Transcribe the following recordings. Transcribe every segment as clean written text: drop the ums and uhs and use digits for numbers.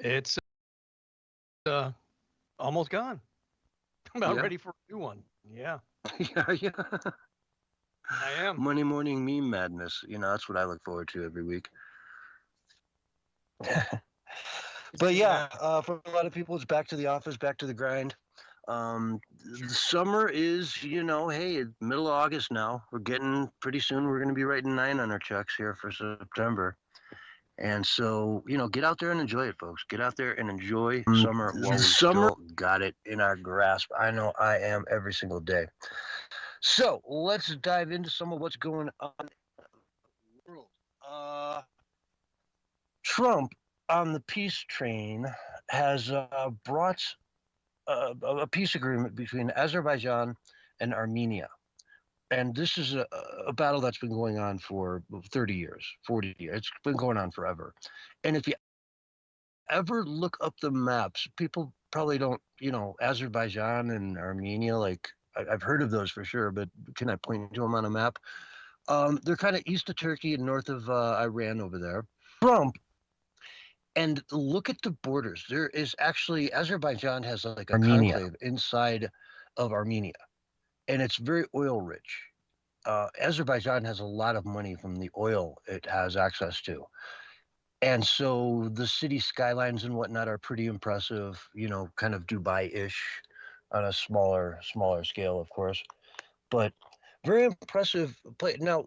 It's uh, almost gone. I'm about Yeah. ready for a new one. Yeah, Yeah, yeah. I am. Monday morning meme madness. That's what I look forward to every week. But yeah, Exactly. for a lot of people, it's back to the office, back to the grind. The summer is, hey, middle of August now. We're getting pretty soon. We're going to be writing 9 on our checks here for September. And so, get out there and enjoy it, folks. Get out there and enjoy summer while we still got it in our grasp. I know I am every single day. So let's dive into some of what's going on in the world. Trump on the peace train has brought a peace agreement between Azerbaijan and Armenia. And this is a battle that's been going on for 30 years, 40 years. It's been going on forever. And if you ever look up the maps, people probably don't, Azerbaijan and Armenia, like I've heard of those for sure, but can I point to them on a map? They're kind of east of Turkey and north of Iran over there. Trump, and look at the borders. There is actually, Azerbaijan has like a conclave inside of Armenia, and it's very oil rich. Azerbaijan has a lot of money from the oil it has access to. And so the city skylines and whatnot are pretty impressive, kind of Dubai-ish on a smaller scale, of course. But very impressive play. Now,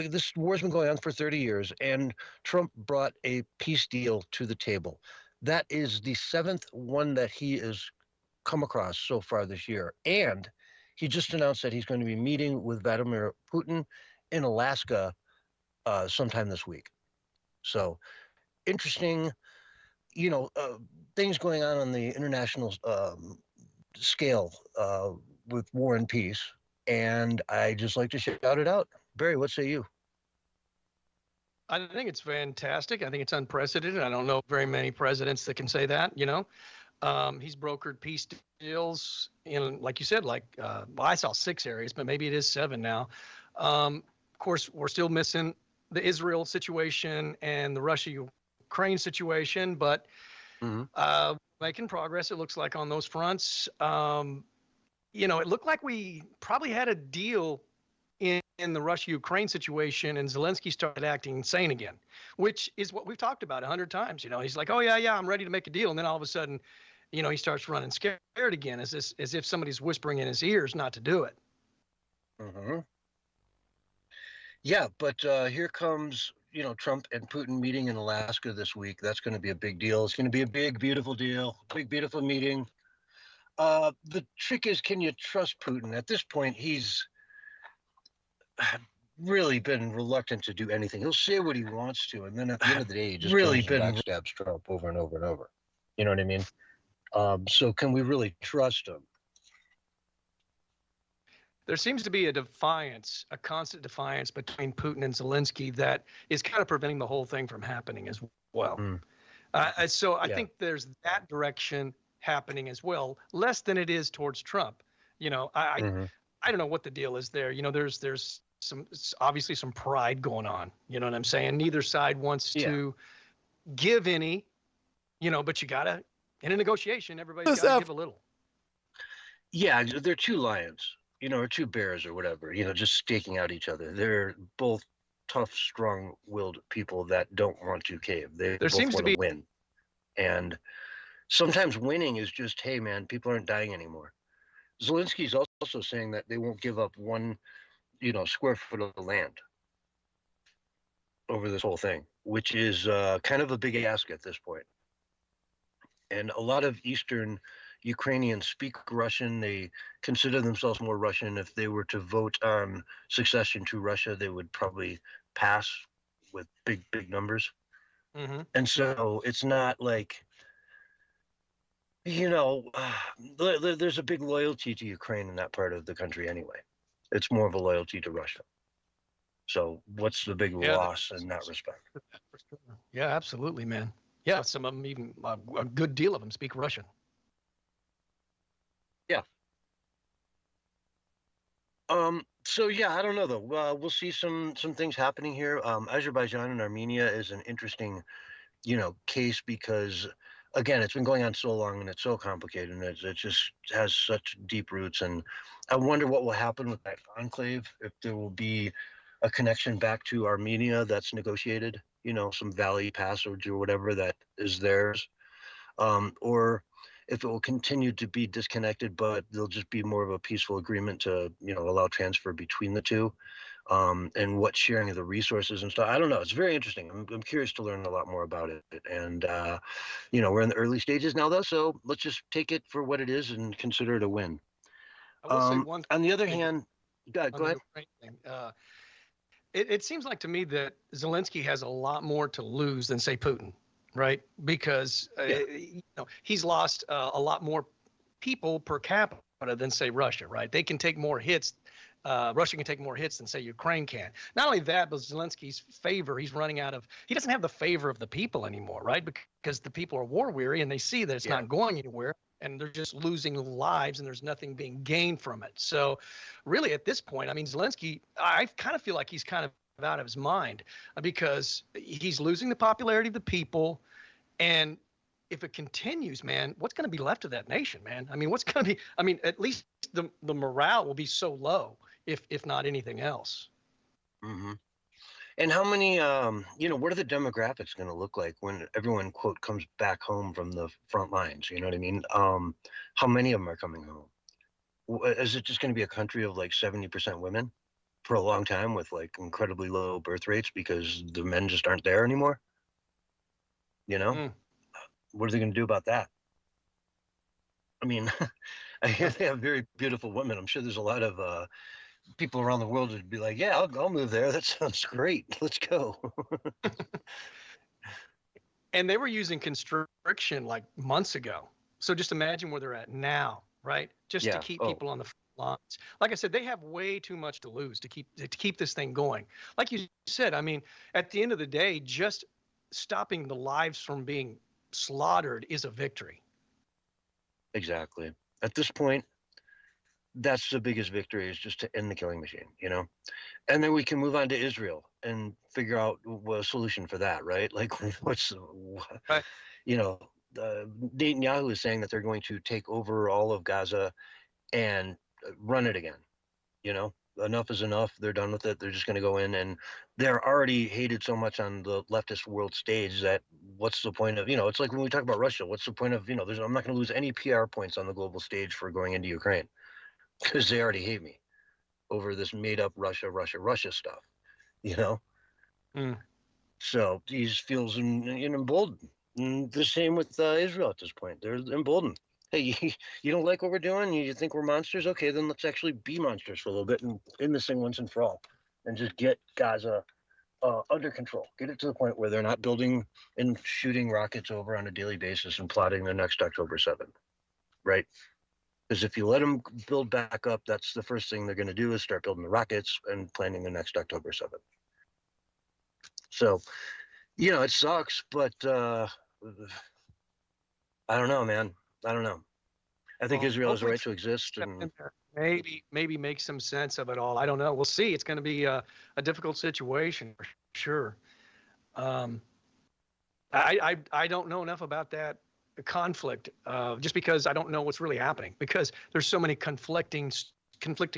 this war's been going on for 30 years, and Trump brought a peace deal to the table. That is the 7th one that he has come across so far this year. And he just announced that he's going to be meeting with Vladimir Putin in Alaska sometime this week. So interesting, you know, uh, things going on the international scale with war and peace. And I just like to shout it out. Barry, what say you? I think it's fantastic. I think it's unprecedented. I don't know very many presidents that can say that. He's brokered peace deals in, like you said, well, I saw 6 areas, but maybe it is 7 now. Of course, we're still missing the Israel situation and the Russia-Ukraine situation, but Mm-hmm. making progress, it looks like, on those fronts. It looked like we probably had a deal in the Russia-Ukraine situation, and Zelensky started acting insane again, which is what we've talked about 100 times. He's like, oh, yeah, I'm ready to make a deal. And then all of a sudden, he starts running scared again, as if somebody's whispering in his ears not to do it. Mm-hmm. Yeah, but here comes, Trump and Putin meeting in Alaska this week. That's going to be a big deal. It's going to be a big, beautiful deal, big, beautiful meeting. The trick is, can you trust Putin? At this point, he's really been reluctant to do anything. He'll say what he wants to, and then at the end of the day, he just really backstabs Trump over and over and over. You know what I mean? So can we really trust him? There seems to be a constant defiance between Putin and Zelensky that is kind of preventing the whole thing from happening as well. So I think there's that direction happening as well, less than it is towards Trump. I don't know what the deal is there. There's obviously some pride going on. You know what I'm saying? Neither side wants to give any, but you gotta, in a negotiation, everybody's got to give a little. Yeah, they're two lions, or two bears or whatever, just staking out each other. They're both tough, strong-willed people that don't want to cave. They both want to win. And sometimes winning is just, hey, man, people aren't dying anymore. Zelensky's also saying that they won't give up one, square foot of land over this whole thing, which is kind of a big ask at this point. And a lot of Eastern Ukrainians speak Russian. They consider themselves more Russian. If they were to vote on succession to Russia, they would probably pass with big, big numbers. Mm-hmm. And so it's not like, there's a big loyalty to Ukraine in that part of the country anyway. It's more of a loyalty to Russia. So what's the big loss in that respect? Yeah, absolutely, man. Yeah, some of them, even a good deal of them, speak Russian. Yeah. So yeah, I don't know though. We'll see some things happening here. Azerbaijan and Armenia is an interesting, case because again, it's been going on so long and it's so complicated and it just has such deep roots. And I wonder what will happen with that enclave, if there will be a connection back to Armenia that's negotiated, some valley passage or whatever that is theirs, or if it will continue to be disconnected, but there'll just be more of a peaceful agreement to, allow transfer between the two, and what sharing of the resources and stuff. I don't know. It's very interesting. I'm curious to learn a lot more about it. And, we're in the early stages now, though, so let's just take it for what it is and consider it a win. I will say one On the other thing hand, go on the ahead. Ukraine thing. It seems like to me that Zelensky has a lot more to lose than, say, Putin, right? Because he's lost a lot more people per capita than, say, Russia, right? They can take more hits. Russia can take more hits than, say, Ukraine can. Not only that, but Zelensky's favor, he doesn't have the favor of the people anymore, right? Because the people are war weary and they see that it's not going anywhere and they're just losing lives and there's nothing being gained from it. So really at this point, I mean, Zelensky, I kind of feel like he's kind of out of his mind because he's losing the popularity of the people. And if it continues, man, what's going to be left of that nation, man? I mean, at least the morale will be so low, if not anything else. Mm-hmm. And how many, what are the demographics going to look like when everyone, quote, comes back home from the front lines? You know what I mean? How many of them are coming home? Is it just going to be a country of like 70% women for a long time with like incredibly low birth rates because the men just aren't there anymore? What are they going to do about that? I mean, I hear they have very beautiful women. I'm sure there's a lot of people around the world would be like, yeah, I'll move there. That sounds great. Let's go. And they were using constriction like months ago. So just imagine where they're at now, right? Just to keep people on the front lines. Like I said, they have way too much to lose to keep this thing going. Like you said, I mean, at the end of the day, just stopping the lives from being slaughtered is a victory. Exactly. At this point, that's the biggest victory, is just to end the killing machine, and then we can move on to Israel and figure out a solution for that, right? Like, right. Netanyahu is saying that they're going to take over all of Gaza and run it again. Enough is enough. They're done with it. They're just going to go in, and they're already hated so much on the leftist world stage that what's the point of, it's like when we talk about Russia, what's the point of, I'm not going to lose any PR points on the global stage for going into Ukraine, because they already hate me over this made up Russia stuff, So he feels emboldened. And the same with Israel at this point. They're emboldened. Hey, you don't like what we're doing? You think we're monsters? Okay, then let's actually be monsters for a little bit and end this thing once and for all, and just get Gaza under control. Get it to the point where they're not building and shooting rockets over on a daily basis and plotting the next October 7th, right? Because if you let them build back up, that's the first thing they're going to do, is start building the rockets and planning the next October 7th. So, it sucks, but I don't know, man. I don't know. I think Israel has a right to exist, and maybe make some sense of it all. I don't know. We'll see. It's going to be a difficult situation for sure. I don't know enough about that conflict, just because I don't know what's really happening, because there's so many conflicting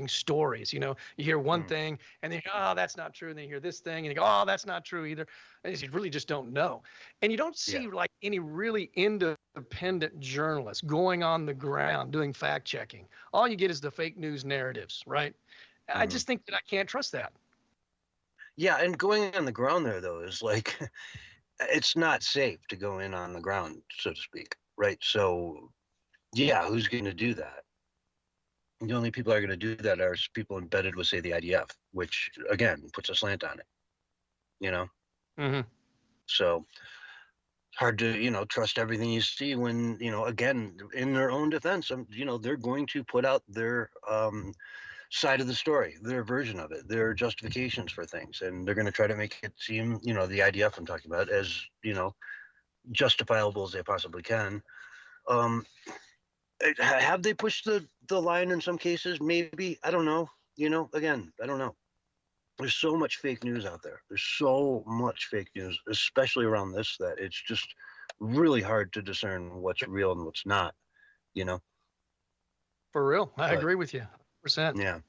stories. You hear one thing and then that's not true, and then you hear this thing and you go, oh, that's not true either, and you really just don't know. And you don't see like any really independent journalists going on the ground doing fact checking. All you get is the fake news narratives, right? I just think that I can't trust that. Yeah, and going on the ground there, though, is like, it's not safe to go in on the ground, so to speak, right? So, yeah, who's going to do that? The only people that are going to do that are people embedded with, say, the IDF, which, again, puts a slant on it, So, hard to, trust everything you see when, again, in their own defense, they're going to put out their side of the story, their version of it, their justifications for things, and they're going to try to make it seem, the IDF I'm talking about, as justifiable as they possibly can. Have they pushed the line in some cases? Maybe. I don't know. Again, I don't know. There's so much fake news out there. There's so much fake news, especially around this, that it's just really hard to discern what's real and what's not, you know? For real. I agree with you. 100%. Yeah.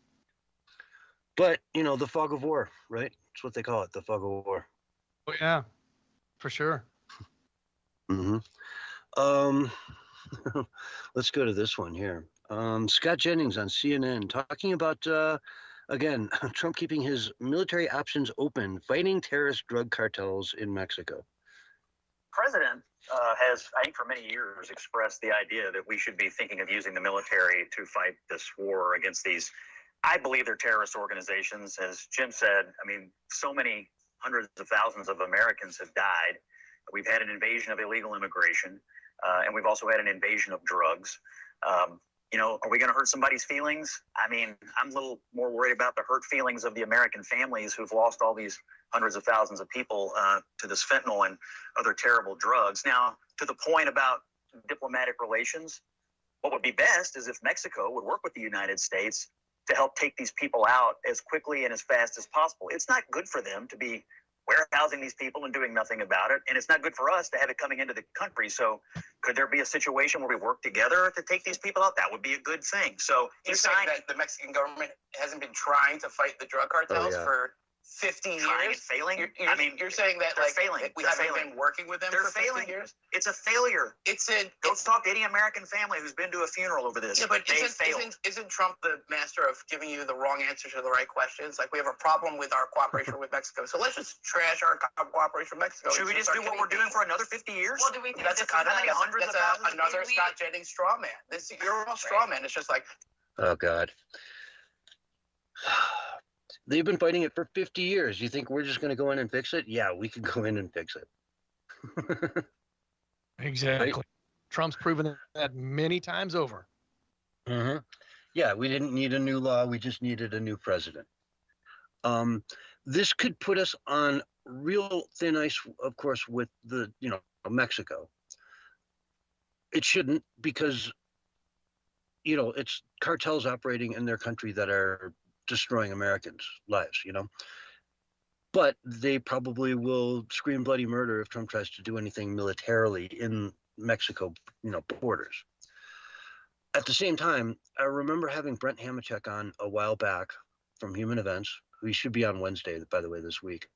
But, the fog of war, right? That's what they call it, the fog of war. Oh, yeah, for sure. Mm-hmm. Let's go to this one here. Scott Jennings on CNN talking about, again, Trump keeping his military options open, fighting terrorist drug cartels in Mexico. President has, I think, for many years expressed the idea that we should be thinking of using the military to fight this war against these, I believe they're terrorist organizations. As Jim said, I mean, so many hundreds of thousands of Americans have died. We've had an invasion of illegal immigration, and we've also had an invasion of drugs. Are we going to hurt somebody's feelings? I mean, I'm a little more worried about the hurt feelings of the American families who've lost all these hundreds of thousands of people to this fentanyl and other terrible drugs. Now, to the point about diplomatic relations, what would be best is if Mexico would work with the United States to help take these people out as quickly and as fast as possible. It's not good for them to be warehousing these people and doing nothing about it. And it's not good for us to have it coming into the country. So could there be a situation where we work together to take these people out? That would be a good thing. So you're saying that the Mexican government hasn't been trying to fight the drug cartels for 15 years? Trying and failing? You're saying that failing. We haven't been working with them for 15 years? It's a failure. Go talk to any American family who's been to a funeral over this. Yeah, but isn't Trump the master of giving you the wrong answers to the right questions? Like, we have a problem with our cooperation with Mexico, so let's just trash our cooperation with Mexico. Should we just do what we're doing for another 50 years? Well, do we think that's another Scott Jennings straw man? You're a straw man. It's just like... Oh, God. They've been fighting it for 50 years. You think we're just going to go in and fix it? Yeah, we could go in and fix it. Exactly. Right? Trump's proven that many times over. Mm-hmm. Yeah, we didn't need a new law. We just needed a new president. This could put us on real thin ice, of course, with Mexico. It shouldn't, because, it's cartels operating in their country that are destroying Americans' lives, but they probably will scream bloody murder if Trump tries to do anything militarily in Mexico, borders. At the same time, I remember having Brent Hamachek on a while back from Human Events, who he should be on Wednesday, by the way, this week.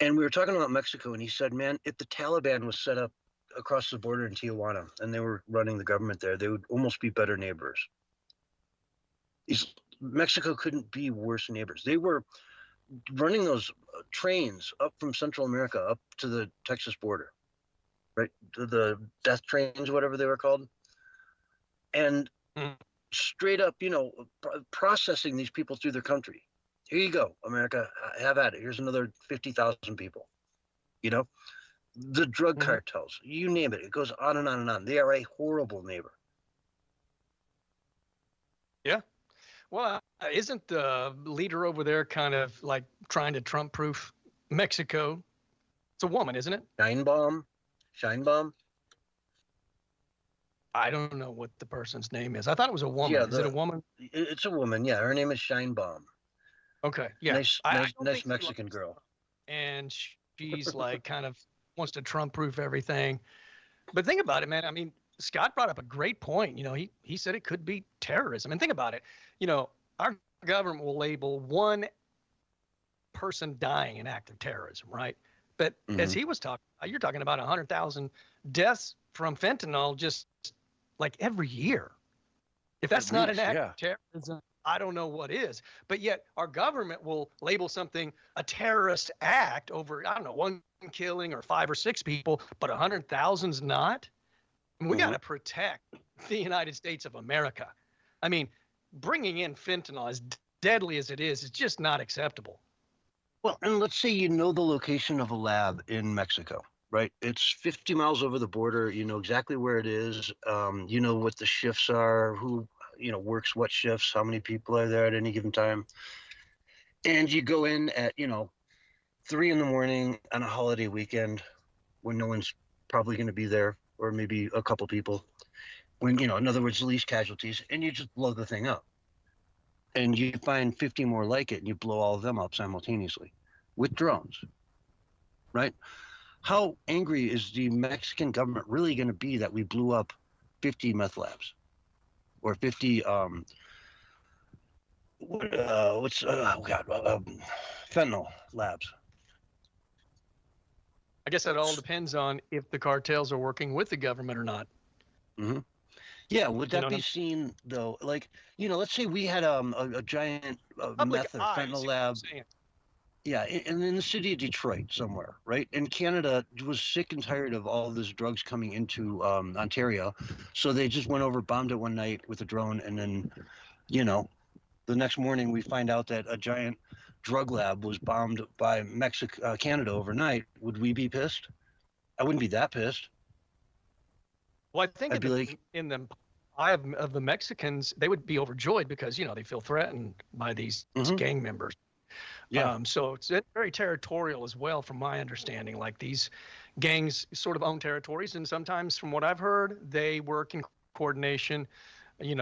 And we were talking about Mexico, and he said, man, if the Taliban was set up across the border in Tijuana and they were running the government there, they would almost be better neighbors. Mexico couldn't be worse neighbors. They were running those trains up from Central America up to the Texas border, right? The death trains, whatever they were called. And straight up, processing these people through their country. Here you go, America, have at it. Here's another 50,000 people. The drug cartels, you name it. It goes on and on and on. They are a horrible neighbor. Yeah. Well, isn't the leader over there kind of like trying to Trump-proof Mexico? It's a woman, isn't it? Sheinbaum. I don't know what the person's name is. I thought it was a woman. Yeah, is it a woman? It's a woman. Yeah, her name is Sheinbaum. Okay. Yeah. Nice Mexican girl. And she's like kind of wants to Trump-proof everything. But think about it, man. I mean, Scott brought up a great point. He said it could be terrorism. And think about it. Our government will label one person dying an act of terrorism, right? But as he was talking, you're talking about 100,000 deaths from fentanyl just like every year. If that's not an act of terrorism, I don't know what is. But yet our government will label something a terrorist act over, I don't know, one killing or 5 or 6 people, but 100,000's not. And we got to protect the United States of America. I mean, bringing in fentanyl, as deadly as it is just not acceptable. Well, and let's say the location of a lab in Mexico, right? It's 50 miles over the border. You know exactly where it is. You know what the shifts are, who, works what shifts, how many people are there at any given time. And you go in at, 3 in the morning on a holiday weekend when no one's probably going to be there, or maybe a couple people, when, in other words, the least casualties, and you just blow the thing up. And you find 50 more like it, and you blow all of them up simultaneously with drones, right? how angry is the Mexican government really going to be that we blew up 50 meth labs or 50 fentanyl labs? I guess that all depends on if the cartels are working with the government or not. Mm-hmm. Yeah, would that be seen though? Like, let's say we had a giant meth or fentanyl lab. Yeah, in the city of Detroit somewhere, right? And Canada was sick and tired of all this drugs coming into Ontario, so they just went over, bombed it one night with a drone, and then, the next morning we find out that a giant drug lab was bombed by Canada overnight. Would we be pissed? I wouldn't be that pissed. Well, I think in the eye of the Mexicans, they would be overjoyed because, they feel threatened by these gang members. Yeah. So it's very territorial as well, from my understanding. Like, these gangs sort of own territories, and sometimes, from what I've heard, they work in coordination,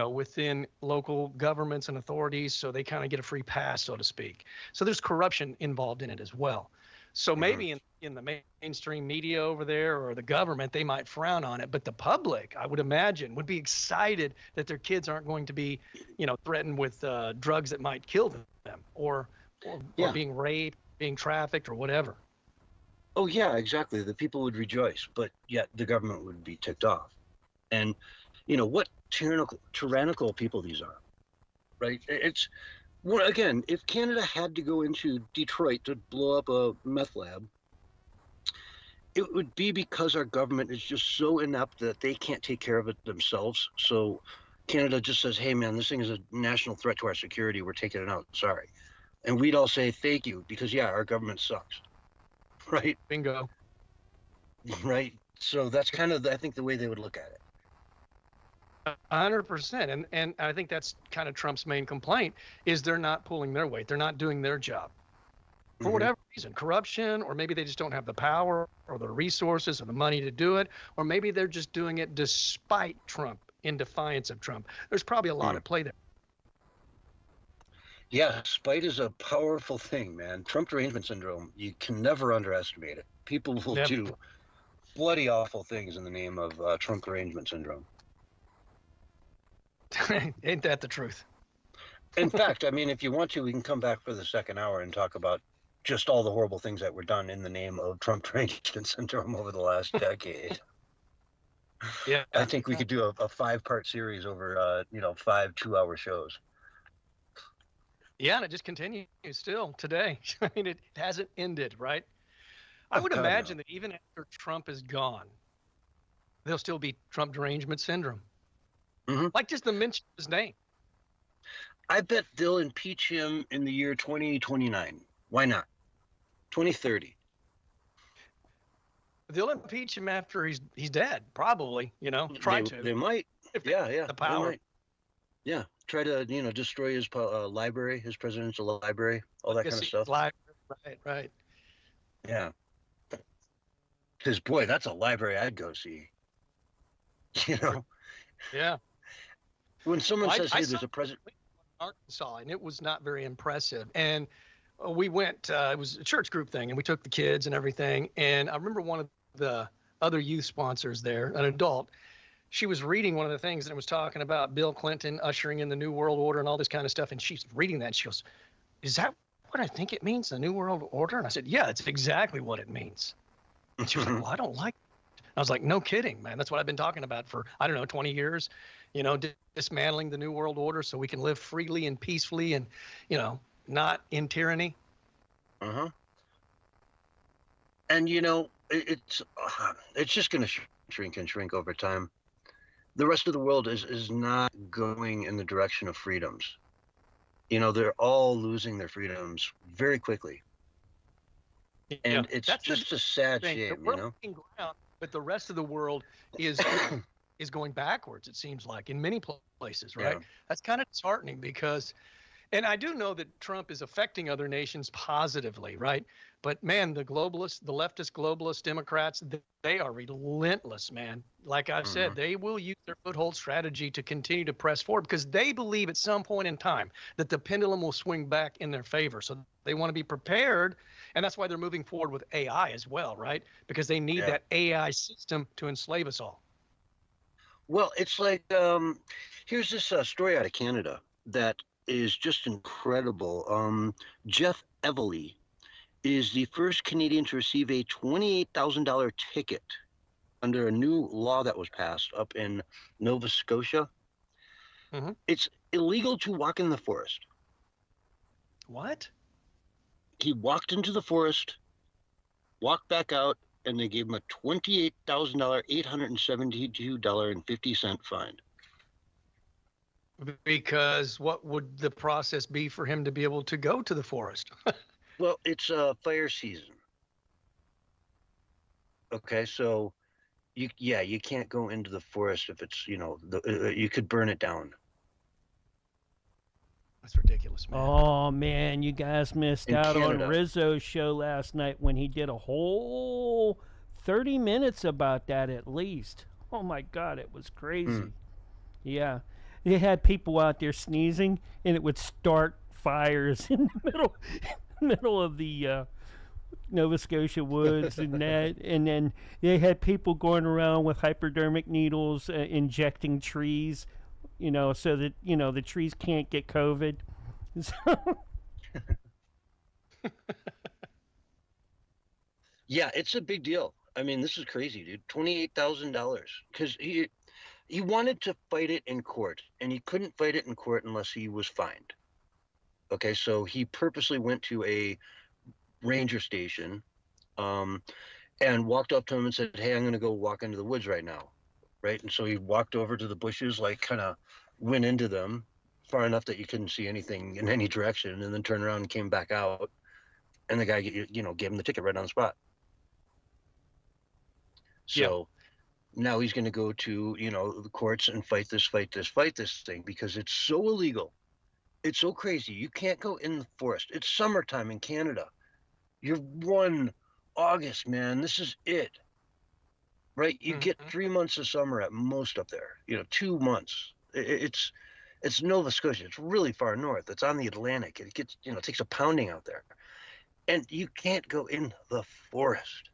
within local governments and authorities, so they kind of get a free pass, so to speak. So there's corruption involved in it as well. So maybe in the mainstream media over there or the government, they might frown on it, but the public, I would imagine, would be excited that their kids aren't going to be, threatened with drugs that might kill them, or being raped, being trafficked, or whatever. Oh, yeah, exactly. The people would rejoice, but yet the government would be ticked off. And, what tyrannical people these are, right? It's, well, again, if Canada had to go into Detroit to blow up a meth lab, it would be because our government is just so inept that they can't take care of it themselves. So Canada just says, hey, man, this thing is a national threat to our security. We're taking it out. Sorry. And we'd all say thank you because, yeah, our government sucks. Right? Bingo. Right? So that's kind of, I think, the way they would look at it. 100%. And I think that's kind of Trump's main complaint, is they're not pulling their weight. They're not doing their job. For whatever reason, corruption, or maybe they just don't have the power or the resources or the money to do it, or maybe they're just doing it despite Trump, in defiance of Trump. There's probably a lot at play there. Yeah, spite is a powerful thing, man. Trump derangement syndrome, you can never underestimate it. People will do bloody awful things in the name of Trump derangement syndrome. Ain't that the truth? In fact, I mean, if you want to, we can come back for the second hour and talk about just all the horrible things that were done in the name of Trump derangement syndrome over the last decade. Yeah, I think we could do a 5-part series over, 5 2-hour shows. Yeah, and it just continues still today. I mean, it hasn't ended, right? I would imagine that even after Trump is gone, there'll still be Trump derangement syndrome. Like, just the mention of his name. I bet they'll impeach him in the year 2029. Why not? 2030. They'll impeach him after he's dead, probably. Try to. They might. Yeah. The power. Yeah. Try to, destroy his library, his presidential library, all that kind of stuff. Right. Yeah. Because, boy, that's a library I'd go see. Yeah. When someone says, hey, there's a president. Arkansas, and it was not very impressive. And we went, it was a church group thing, and we took the kids and everything. And I remember one of the other youth sponsors there, an adult, she was reading one of the things, and it was talking about Bill Clinton ushering in the New World Order and all this kind of stuff. And she's reading that, and she goes, is that what I think it means, the New World Order? And I said, yeah, it's exactly what it means. And she was like, well, I don't like it. I was like, no kidding, man. That's what I've been talking about for, 20 years, dismantling the New World Order so we can live freely and peacefully and, not in tyranny. And, it's just going to shrink and shrink over time. The rest of the world is not going in the direction of freedoms. They're all losing their freedoms very quickly. And it's just a sad shame, Ground, but the rest of the world is is going backwards, it seems like, in many places, right? Yeah. That's kind of disheartening because, and I do know that Trump is affecting other nations positively, right? But man, the globalists, the leftist globalist Democrats, they are relentless, man. Like I've said, they will use their foothold strategy to continue to press forward because they believe at some point in time that the pendulum will swing back in their favor. So they want to be prepared And that's why they're moving forward with AI as well, right? Because they need that AI system to enslave us all. Well, it's like, here's this story out of Canada that is just incredible. Jeff Evely is the first Canadian to receive a $28,000 ticket under a new law that was passed up in Nova Scotia. Mm-hmm. It's illegal to walk in the forest. What? He walked into the forest, walked back out, and they gave him a $28,000, $872.50 fine. Because what would the process be for him to be able to go to the forest? Well, it's fire season. Okay, so you can't go into the forest if it's, you could burn it down. That's ridiculous, man. Oh man, you guys missed In out Canada. on Rizzo's show last night when he did a whole 30 minutes about that at least. Oh my God, it was crazy. Yeah, they had people out there sneezing, and it would start fires in the middle of the Nova Scotia woods and that, and then they had people going around with hypodermic needles injecting trees, so that the trees can't get COVID. Yeah, it's a big deal. I mean, this is crazy, dude. $28,000 because he wanted to fight it in court, and he couldn't fight it in court unless he was fined. Okay, so he purposely went to a ranger station, and walked up to him and said, "Hey, I'm going to go walk into the woods right now." Right, and so he walked over to the bushes, like kind of went into them far enough that you couldn't see anything in any direction, and then turned around and came back out, and the guy, gave him the ticket right on the spot. So now he's going to go to, the courts and fight this thing because it's so illegal. It's so crazy. You can't go in the forest. It's summertime in Canada. You're 1 August, man. This is it. Right? You get 3 months of summer at most up there. 2 months. It's Nova Scotia. It's really far north. It's on the Atlantic. It gets, it takes a pounding out there. And you can't go in the forest.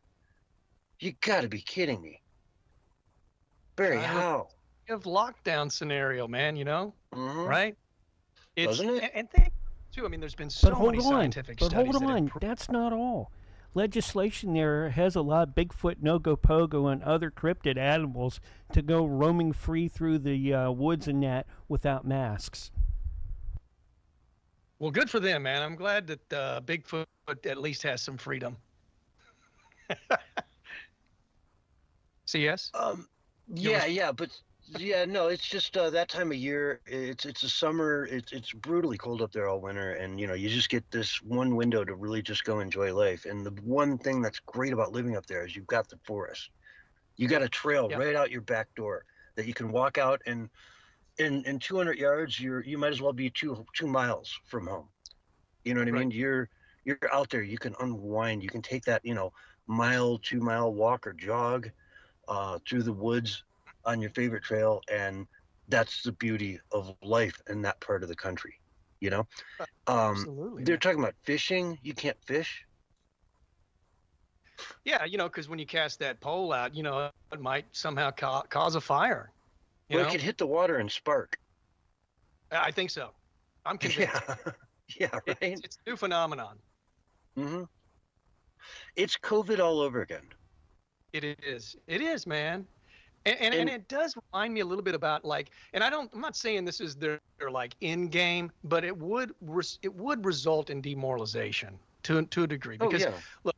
You got to be kidding me. Barry, how? You have lockdown scenario, man, right? Doesn't it? And think, too, I mean, there's been so many scientific studies. But hold on, that's not all. Legislation there has allowed Bigfoot, Nogopogo, and other cryptid animals to go roaming free through the woods and that without masks. Well, good for them, man. I'm glad that Bigfoot at least has some freedom. CS? No, it's just that time of year. It's a summer. It's brutally cold up there all winter, and you just get this one window to really just go enjoy life. And the one thing that's great about living up there is you've got the forest. You got a trail right out your back door that you can walk out, and in 200 yards, you might as well be 2 miles from home. You know what I mean? You're out there. You can unwind. You can take that 2 mile walk or jog through the woods on your favorite trail, and that's the beauty of life in that part of the country. Absolutely. They're talking about fishing. You can't fish. Yeah, because when you cast that pole out, it might somehow cause a fire. It could hit the water and spark. I think so. I'm convinced. Yeah, right. It's a new phenomenon. It's COVID all over again. It is, man. And it does remind me a little bit about and I'm not saying this is their end game, but it would result in demoralization to a degree because look,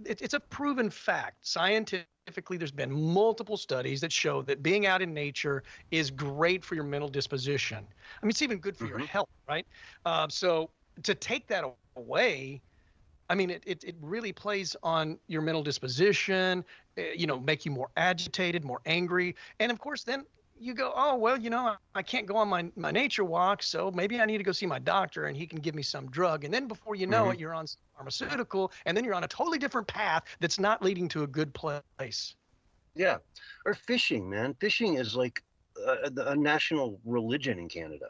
it's a proven fact scientifically. There's been multiple studies that show that being out in nature is great for your mental disposition. I mean, it's even good for your health, right? So to take that away, I mean, it really plays on your mental disposition, make you more agitated, more angry. And of course, then you go, oh, well, I can't go on my nature walk, so maybe I need to go see my doctor and he can give me some drug. And then before you know it, you're on pharmaceutical, and then you're on a totally different path that's not leading to a good place. Yeah. Or fishing, man. Fishing is like a national religion in Canada.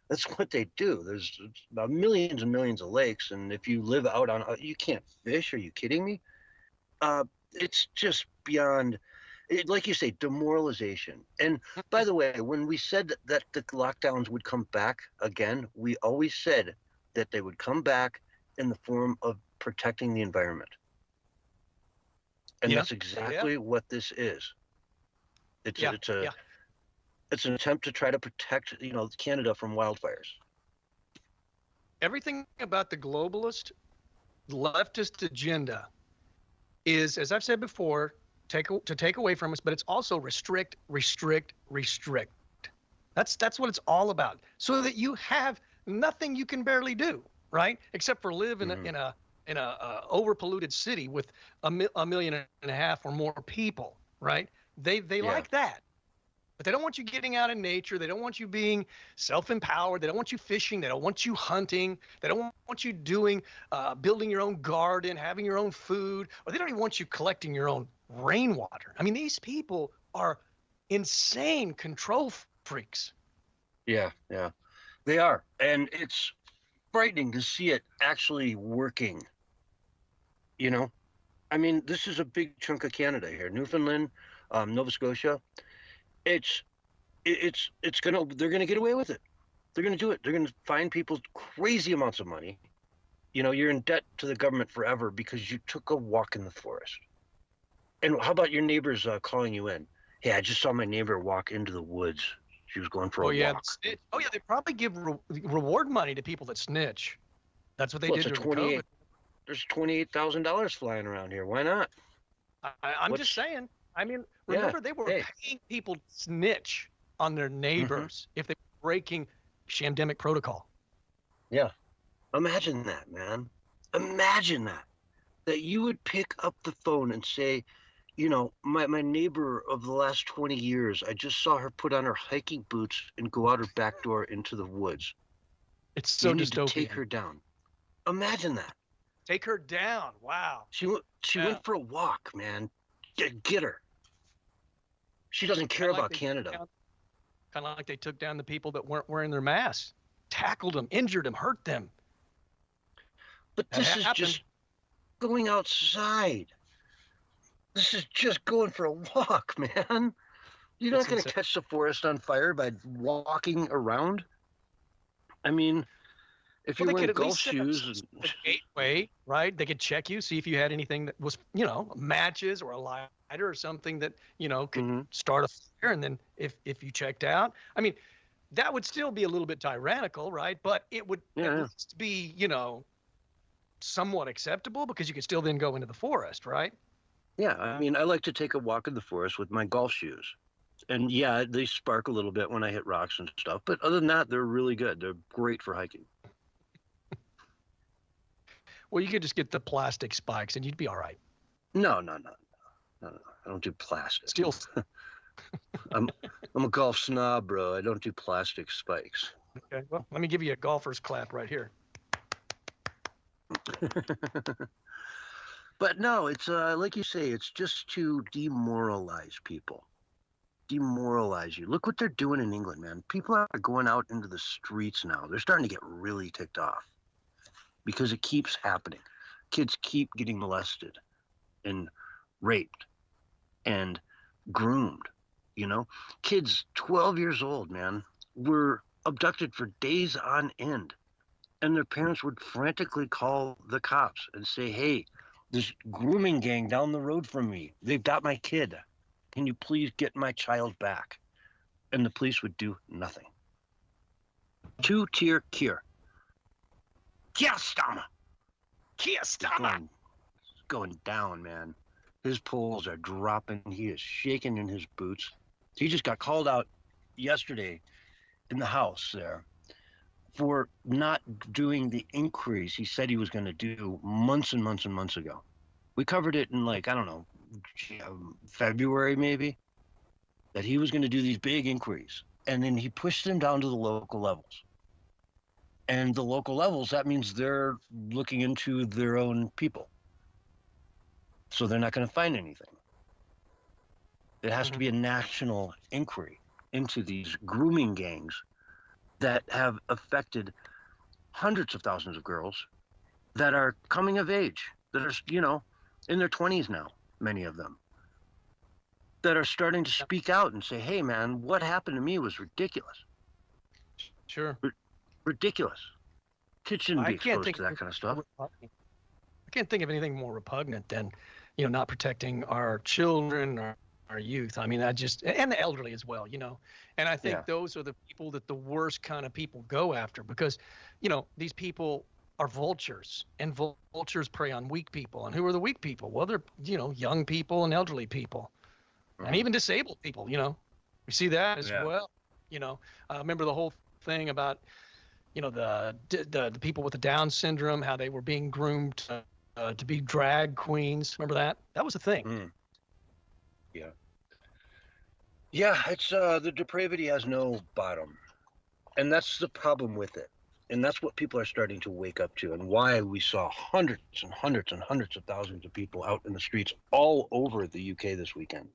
That's what they do. There's about millions and millions of lakes, and if you live out on, you can't fish. Are you kidding me? It's just beyond, like you say, demoralization. And by the way, when we said that the lockdowns would come back again, we always said that they would come back in the form of protecting the environment. And that's exactly what this is. It's an attempt to try to protect, Canada from wildfires. Everything about the globalist, leftist agenda is, as I've said before, to take away from us, but it's also restrict, restrict, restrict. That's what it's all about. So that you have nothing you can barely do, right? Except for live in a overpolluted city with a 1.5 million or more people, right? They like that. But they don't want you getting out in nature. They don't want you being self-empowered. They don't want you fishing. They don't want you hunting. They don't want you doing, building your own garden, having your own food, or they don't even want you collecting your own rainwater. I mean, these people are insane control freaks. Yeah, they are. And it's frightening to see it actually working. I mean, this is a big chunk of Canada here. Newfoundland, Nova Scotia. They're gonna get away with it. They're gonna do it. They're gonna fine people crazy amounts of money. You're in debt to the government forever because you took a walk in the forest. And how about your neighbors calling you in? Hey, I just saw my neighbor walk into the woods. She was going for a walk. They probably give reward money to people that snitch. That's what they did during COVID. There's $28,000 flying around here. Why not? I'm just saying. I mean, remember they were paying people to snitch on their neighbors if they were breaking shamdemic protocol. Yeah. Imagine that, man. Imagine that you would pick up the phone and say, my neighbor of the last 20 years, I just saw her put on her hiking boots and go out her back door into the woods. It's so dystopian. To take her down. Imagine that. Take her down. Wow. She went for a walk, man. Get her. She doesn't care about Canada. Kind of like they took down the people that weren't wearing their masks, tackled them, injured them, hurt them. But this is just going outside. This is just going for a walk, man. You're not going to catch the forest on fire by walking around. I mean, if you're wearing golf shoes, a gateway, right? They could check you, see if you had anything that was, matches or a lighter or something that could start a fire. And then if you checked out, I mean, that would still be a little bit tyrannical, right? But it would at least be, somewhat acceptable because you could still then go into the forest, right? Yeah, I mean, I like to take a walk in the forest with my golf shoes. And yeah, they spark a little bit when I hit rocks and stuff. But other than that, they're really good. They're great for hiking. Well, you could just get the plastic spikes and you'd be all right. No. I don't do plastic. Steel. I'm a golf snob, bro. I don't do plastic spikes. Okay, well, let me give you a golfer's clap right here. But no, it's like you say, it's just to demoralize people. Demoralize you. Look what they're doing in England, man. People are going out into the streets now. They're starting to get really ticked off because it keeps happening. Kids keep getting molested and raped and groomed. Kids 12 years old, man, were abducted for days on end. And their parents would frantically call the cops and say, hey, this grooming gang down the road from me, they've got my kid. Can you please get my child back? And the police would do nothing. Two-tier cure. Kiastama. Going down, man. His poles are dropping. He is shaking in his boots. He just got called out yesterday in the House there for not doing the inquiries he said he was going to do months and months and months ago. We covered it in February maybe, that he was going to do these big inquiries. And then he pushed them down to the local levels. And the local levels, that means they're looking into their own people. So they're not going to find anything. It has to be a national inquiry into these grooming gangs that have affected hundreds of thousands of girls that are coming of age, that are, in their 20s now, many of them, that are starting to speak out and say, hey, man, what happened to me was ridiculous. Sure. Ridiculous. Kids shouldn't be exposed to that kind of stuff. I can't think of anything more repugnant than, not protecting our children, our youth. I mean, and the elderly as well, And I think those are the people that the worst kind of people go after because, these people are vultures, and vultures prey on weak people. And who are the weak people? Well, they're, young people and elderly people, and even disabled people, We see that as well, Remember the whole thing about, the people with the Down syndrome, how they were being groomed to be drag queens. Remember that? That was a thing. Yeah. Yeah, it's the depravity has no bottom. And that's the problem with it. And that's what people are starting to wake up to, and why we saw hundreds and hundreds and hundreds of thousands of people out in the streets all over the UK this weekend.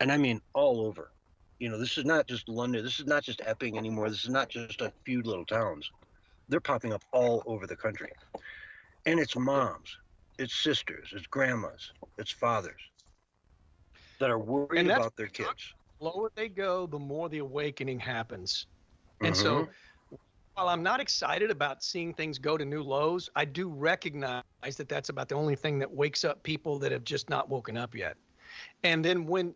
And I mean all over. This is not just London. This is not just Epping anymore. This is not just a few little towns. They're popping up all over the country. And it's moms, it's sisters, it's grandmas, it's fathers that are worried about their kids. The lower they go, the more the awakening happens. And so while I'm not excited about seeing things go to new lows, I do recognize that that's about the only thing that wakes up people that have just not woken up yet. And then when,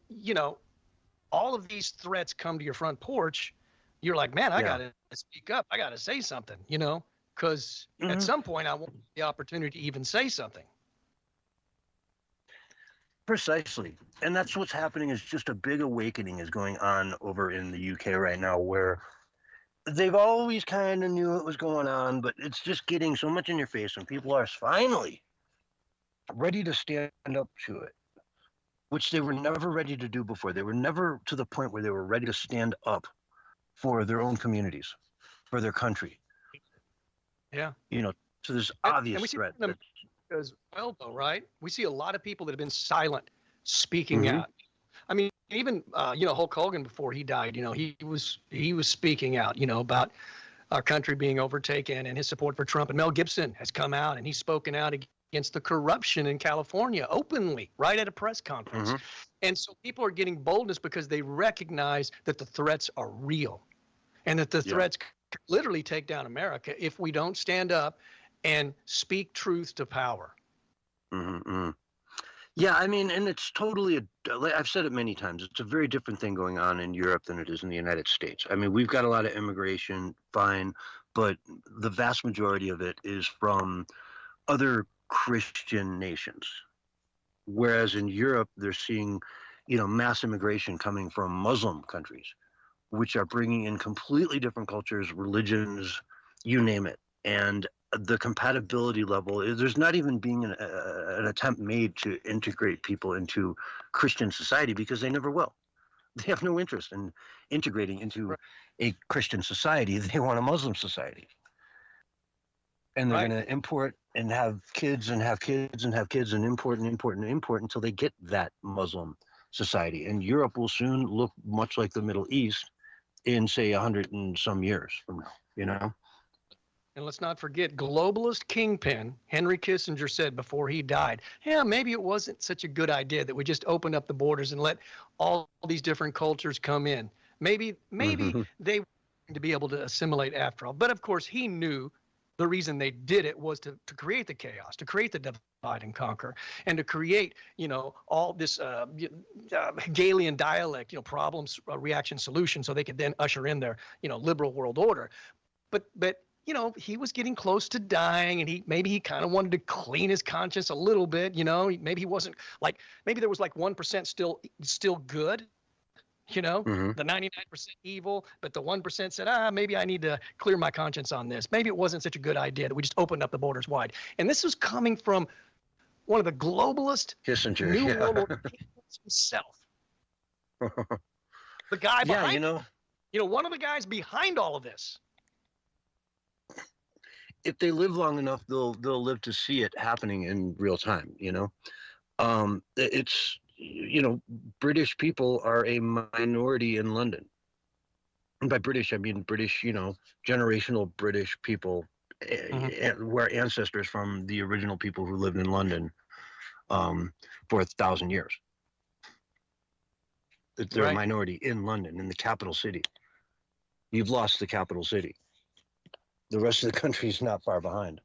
all of these threats come to your front porch, you're like, man, I got to speak up. I got to say something, because at some point I want the opportunity to even say something. Precisely. And that's what's happening, is just a big awakening is going on over in the UK right now, where they've always kind of knew what was going on, but it's just getting so much in your face, and people are finally ready to stand up to it, which they were never ready to do before. They were never to the point where they were ready to stand up for their own communities, for their country. Yeah. To this obvious threat. As well, though, right? We see a lot of people that have been silent, speaking out. I mean, even Hulk Hogan, before he died, he was speaking out, about our country being overtaken and his support for Trump. And Mel Gibson has come out and he's spoken out against the corruption in California openly, right at a press conference. And so people are getting boldness because they recognize that the threats are real, and that the threats could literally take down America if we don't stand up and speak truth to power. Yeah, I mean, and it's totally, I've said it many times, it's a very different thing going on in Europe than it is in the United States. I mean, we've got a lot of immigration, fine, but the vast majority of it is from other Christian nations. Whereas in Europe, they're seeing, mass immigration coming from Muslim countries, which are bringing in completely different cultures, religions, you name it. And the compatibility level is, there's not even being an attempt made to integrate people into Christian society, because they never will. They have no interest in integrating into a Christian society. They want a Muslim society. And they're going to import and have kids and have kids and have kids and import and import and import until they get that Muslim society. And Europe will soon look much like the Middle East in, say, 100 and some years from now, And let's not forget, globalist kingpin Henry Kissinger said before he died, maybe it wasn't such a good idea that we just opened up the borders and let all these different cultures come in. Maybe they were to be able to assimilate after all. But of course, he knew the reason they did it was to create the chaos, to create the divide and conquer, and to create, all this Hegelian dialect, problems, reaction, solution, so they could then usher in their, liberal world order. But he was getting close to dying, and maybe he kind of wanted to clean his conscience a little bit. Maybe he wasn't maybe there was 1% still good. The 99% evil, but the 1% said, maybe I need to clear my conscience on this. Maybe it wasn't such a good idea that we just opened up the borders wide. And this was coming from one of the globalist Kissinger, New World Order himself. The guy behind, one of the guys behind all of this. If they live long enough, they'll live to see it happening in real time. It's British people are a minority in London. And by British, I mean British, generational British people, who are ancestors from the original people who lived in London for 1,000 years. They're a minority in London, in the capital city. You've lost the capital city. The rest of the country is not far behind.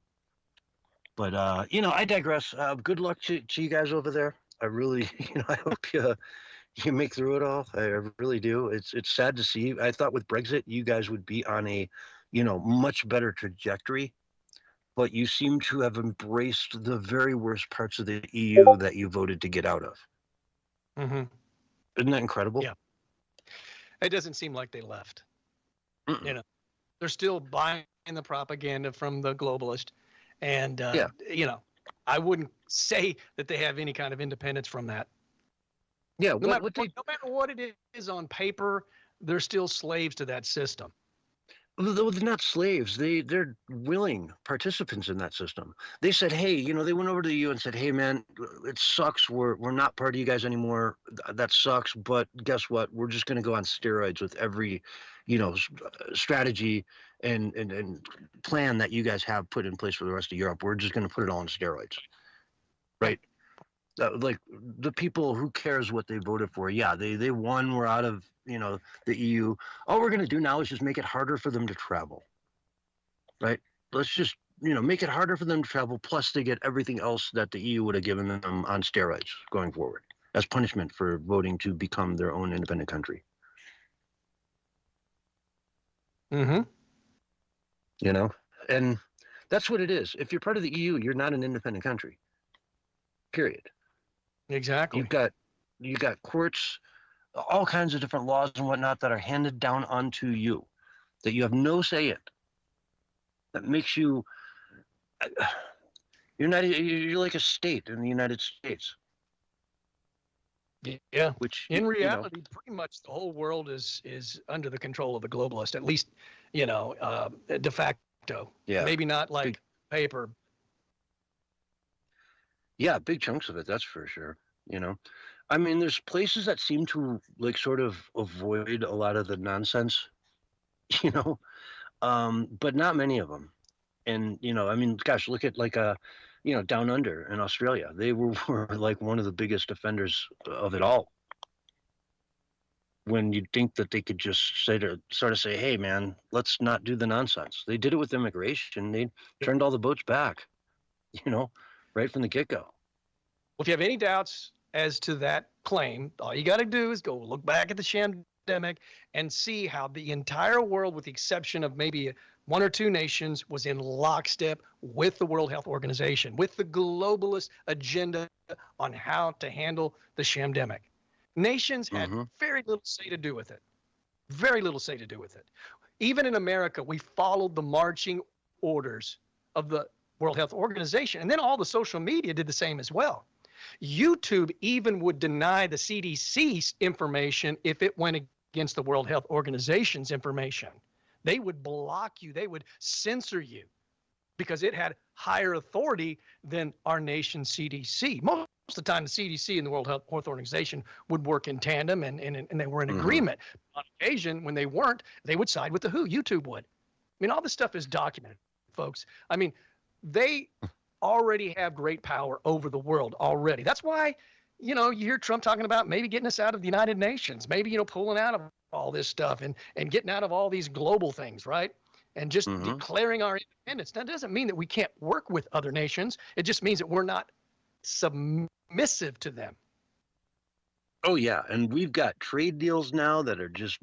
But, I digress. Good luck to you guys over there. I really, I hope you make through it all. I really do. It's sad to see. I thought with Brexit, you guys would be on a, much better trajectory. But you seem to have embraced the very worst parts of the EU that you voted to get out of. Mm-hmm. Isn't that incredible? Yeah. It doesn't seem like they left. They're still buying the propaganda from the globalist. And, I wouldn't say that they have any kind of independence from that. Yeah. No matter what it is on paper, they're still slaves to that system. They're not slaves. They're willing participants in that system. They said, hey, they went over to the EU and said, hey, man, it sucks. We're not part of you guys anymore. That sucks. But guess what? We're just going to go on steroids with every, strategy and plan that you guys have put in place for the rest of Europe. We're just going to put it all on steroids. Right? Like the people, who cares what they voted for? Yeah, they won. We're out of, the EU. All we're going to do now is just make it harder for them to travel. Right? Let's just, make it harder for them to travel. Plus they get everything else that the EU would have given them on steroids going forward as punishment for voting to become their own independent country. Mm-hmm. And that's what it is. If you're part of the EU, you're not an independent country. Period. Exactly. You've got courts, all kinds of different laws and whatnot that are handed down onto you that you have no say in. That makes you, you're like a state in the United States. Yeah. Which in reality, pretty much the whole world is under the control of the globalist, at least, de facto. Yeah. Maybe not like paper. Yeah, big chunks of it, that's for sure. I mean, there's places that seem to like sort of avoid a lot of the nonsense, but not many of them. And, I mean, gosh, look at like, Down Under in Australia. They were like one of the biggest offenders of it all. When you'd think that they could just sort of say, hey, man, let's not do the nonsense. They did it with immigration. They turned all the boats back, right from the get-go. Well, if you have any doubts as to that claim, all you got to do is go look back at the shamdemic and see how the entire world, with the exception of maybe one or two nations, was in lockstep with the World Health Organization, with the globalist agenda on how to handle the shamdemic. Nations had very little say to do with it. Very little say to do with it. Even in America, we followed the marching orders of the World Health Organization. And then all the social media did the same as well. YouTube even would deny the CDC's information if it went against the World Health Organization's information. They would block you. They would censor you because it had higher authority than our nation's CDC. Most of the time, the CDC and the World Health Organization would work in tandem and they were in agreement. On occasion, when they weren't, they would side with the WHO. YouTube would. I mean, all this stuff is documented, folks. I mean, they already have great power over the world already. That's why, you hear Trump talking about maybe getting us out of the United Nations, maybe, pulling out of all this stuff and getting out of all these global things, right? And just declaring our independence. That doesn't mean that we can't work with other nations. It just means that we're not submissive to them. Oh, yeah. And we've got trade deals now that are just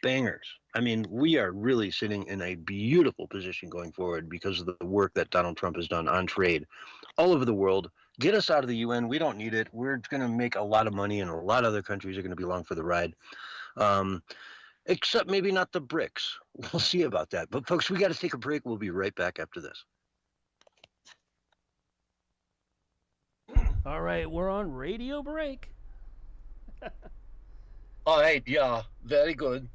bangers. I mean, we are really sitting in a beautiful position going forward because of the work that Donald Trump has done on trade all over the world. Get us out of the UN. We don't need it. We're going to make a lot of money, and a lot of other countries are going to be along for the ride. Except maybe not the BRICS. We'll see about that. But folks, we got to take a break. We'll be right back after this. All right, we're on radio break. All right, yeah, very good.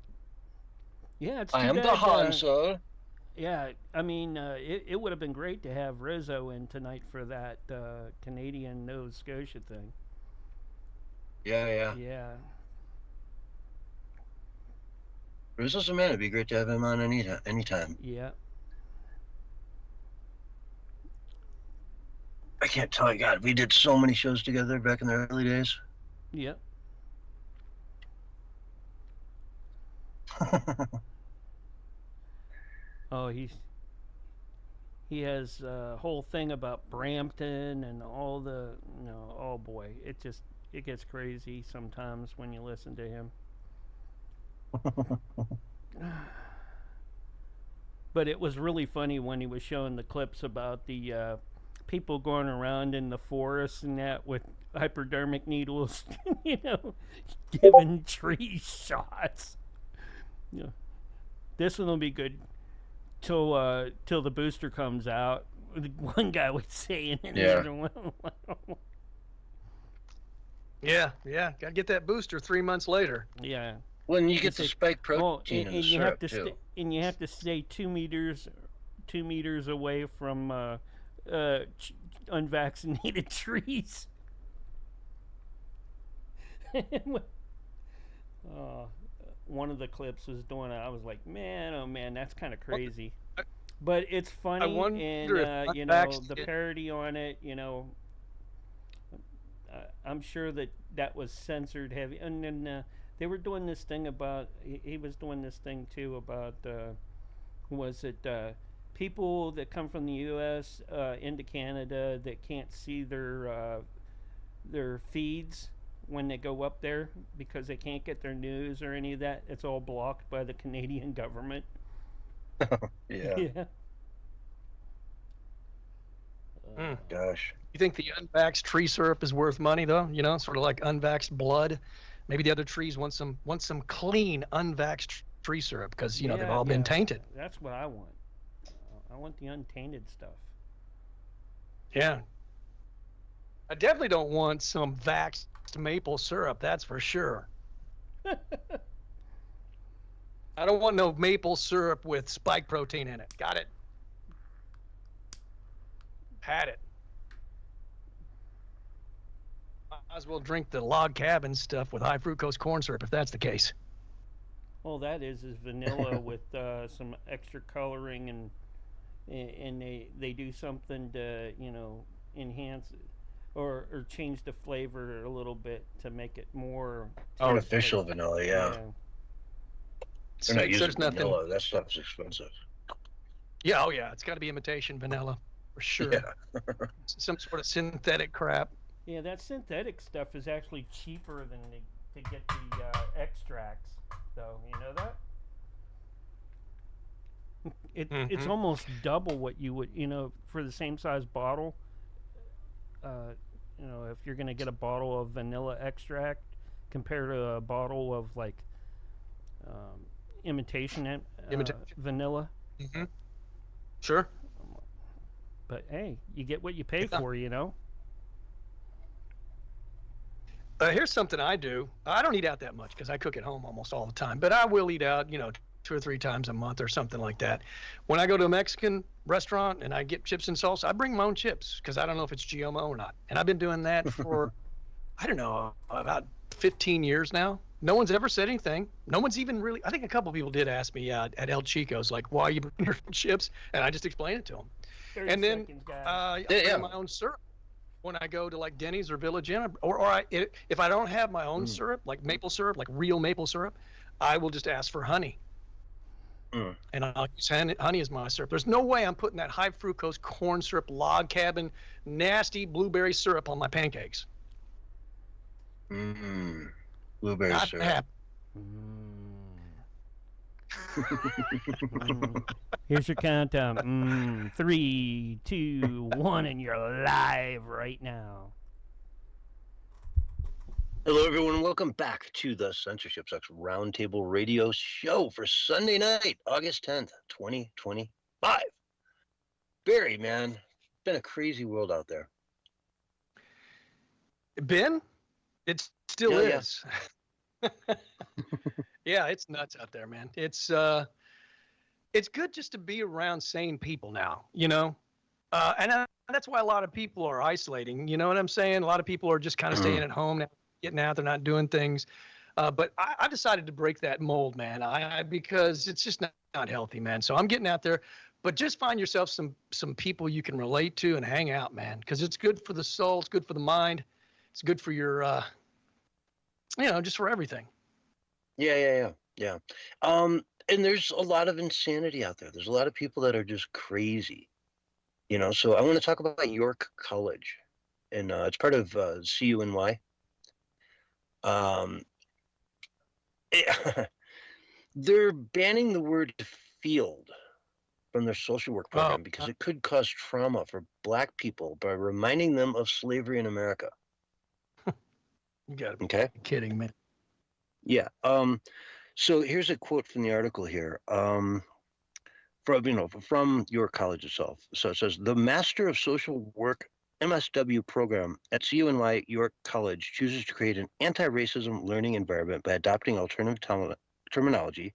Yeah, it's I am the Han, sir. Yeah, I mean, it would have been great to have Rizzo in tonight for that Canadian Nova Scotia thing. Yeah. Yeah. Rizzo's a man. It'd be great to have him on anytime. Yeah. I can't tell you, God, we did so many shows together back in the early days. Yeah. Oh, he has a whole thing about Brampton and all the, oh boy, it gets crazy sometimes when you listen to him. But it was really funny when he was showing the clips about the people going around in the forest and that with hypodermic needles, giving tree shots. This one will be good till the booster comes out. One guy was saying, and the other one. Yeah, gotta get that booster 3 months later. Yeah. When you get the spike protein in the syrup too. And you have to stay 2 meters away from unvaccinated trees. One of the clips was doing it. I was like, man, oh man, that's kind of crazy. But it's funny, and the parody on it, I'm sure that was censored heavy. And then they were doing this thing about, he was doing this thing too about, was it people that come from the U.S. Into Canada that can't see their feeds when they go up there because they can't get their news or any of that. It's all blocked by the Canadian government. Yeah. Gosh. You think the unvaxxed tree syrup is worth money though? Sort of like unvaxxed blood. Maybe the other trees want some clean unvaxxed tree syrup because they've all been tainted. That's what I want. I want the untainted stuff. Yeah. I definitely don't want some vaxxed maple syrup, that's for sure. I don't want no maple syrup with spike protein in it. Got it. Had it. Might as well drink the log cabin stuff with high fructose corn syrup if that's the case. All that is vanilla with some extra coloring and they do something to enhance it or change the flavor a little bit to make it more artificial vanilla. Yeah. They're not using vanilla. Nothing. That stuff's expensive. Yeah, oh yeah, it's got to be imitation vanilla for sure. Yeah. Some sort of synthetic crap. Yeah, that synthetic stuff is actually cheaper than to get the extracts, though. You know that? It's almost double what you would, for the same size bottle. If you're going to get a bottle of vanilla extract compared to a bottle of like imitation vanilla. Mm-hmm. Sure. But hey, you get what you pay for, Here's something I do. I don't eat out that much because I cook at home almost all the time, but I will eat out, 2 or 3 times a month or something like that. When I go to a Mexican restaurant and I get chips and salsa, I bring my own chips because I don't know if it's GMO or not. And I've been doing that for, I don't know, about 15 years now. No one's ever said anything. No one's even really, I think a couple people did ask me at El Chico's, like, why are you bringing your own chips? And I just explained it to them. And then I bring my own syrup when I go to like Denny's or Village Inn, or if I don't have my own syrup, like maple syrup, like real maple syrup, I will just ask for honey. And I'll use honey as my syrup. There's no way I'm putting that high fructose corn syrup, log cabin, nasty blueberry syrup on my pancakes. Blueberry Not syrup. Here's your countdown. 3, 2, 1, and you're live right now. Hello, everyone. Welcome back to the Censorship Sucks Roundtable Radio Show for Sunday night, August 10th, 2025. Barry, man, it's been a crazy world out there. Ben, it still is. Yeah, it's nuts out there, man. It's good just to be around sane people now, and that's why a lot of people are isolating. You know what I'm saying? A lot of people are just kind of staying at home now, getting out. They're not doing things. But I've decided to break that mold, man. Because it's just not healthy, man. So I'm getting out there. But just find yourself some people you can relate to and hang out, man, because it's good for the soul, it's good for the mind, it's good for your, just for everything. Yeah. And there's a lot of insanity out there. There's a lot of people that are just crazy, So I want to talk about York College, and it's part of CUNY. They're banning the word field from their social work program because it could cause trauma for Black people by reminding them of slavery in America. You gotta be kidding me. Yeah. So here's a quote from the article here. From your college itself. So it says, the Master of Social Work MSW program at CUNY York College chooses to create an anti-racism learning environment by adopting alternative terminology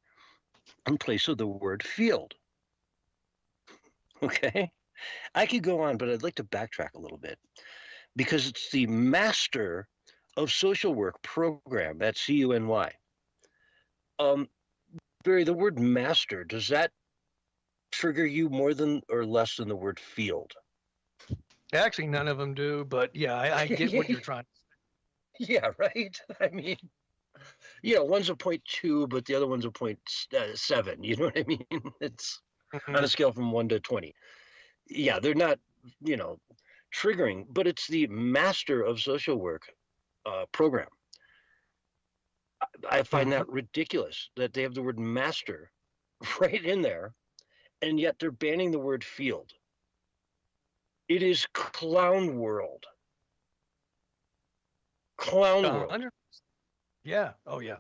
in place of the word field. Okay, I could go on, but I'd like to backtrack a little bit because it's the Master of Social Work program at CUNY. Barry, the word master, does that trigger you more than or less than the word field? Actually, none of them do, but yeah, I get what you're trying to say. Yeah, right? I mean, one's a 0.2, but the other one's a 0.7. You know what I mean? It's on a scale from 1 to 20. Yeah, they're not, triggering, but it's the Master of Social Work program. I find that ridiculous that they have the word master right in there, and yet they're banning the word field. It is clown world. Clown world. Yeah. Oh, yeah.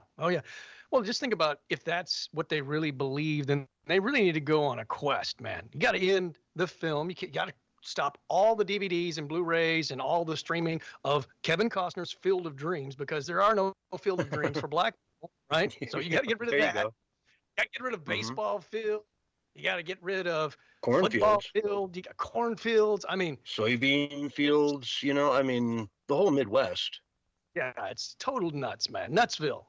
Well, just think about if that's what they really believe, then they really need to go on a quest, man. You got to end the film. You got to stop all the DVDs and Blu-rays and all the streaming of Kevin Costner's Field of Dreams, because there are no Field of Dreams for Black people, right? So you got to get rid of that. You got to get rid of baseball field. You got to get rid of football field. You got cornfields. I mean, soybean fields. The whole Midwest. Yeah, it's total nuts, man. Nutsville.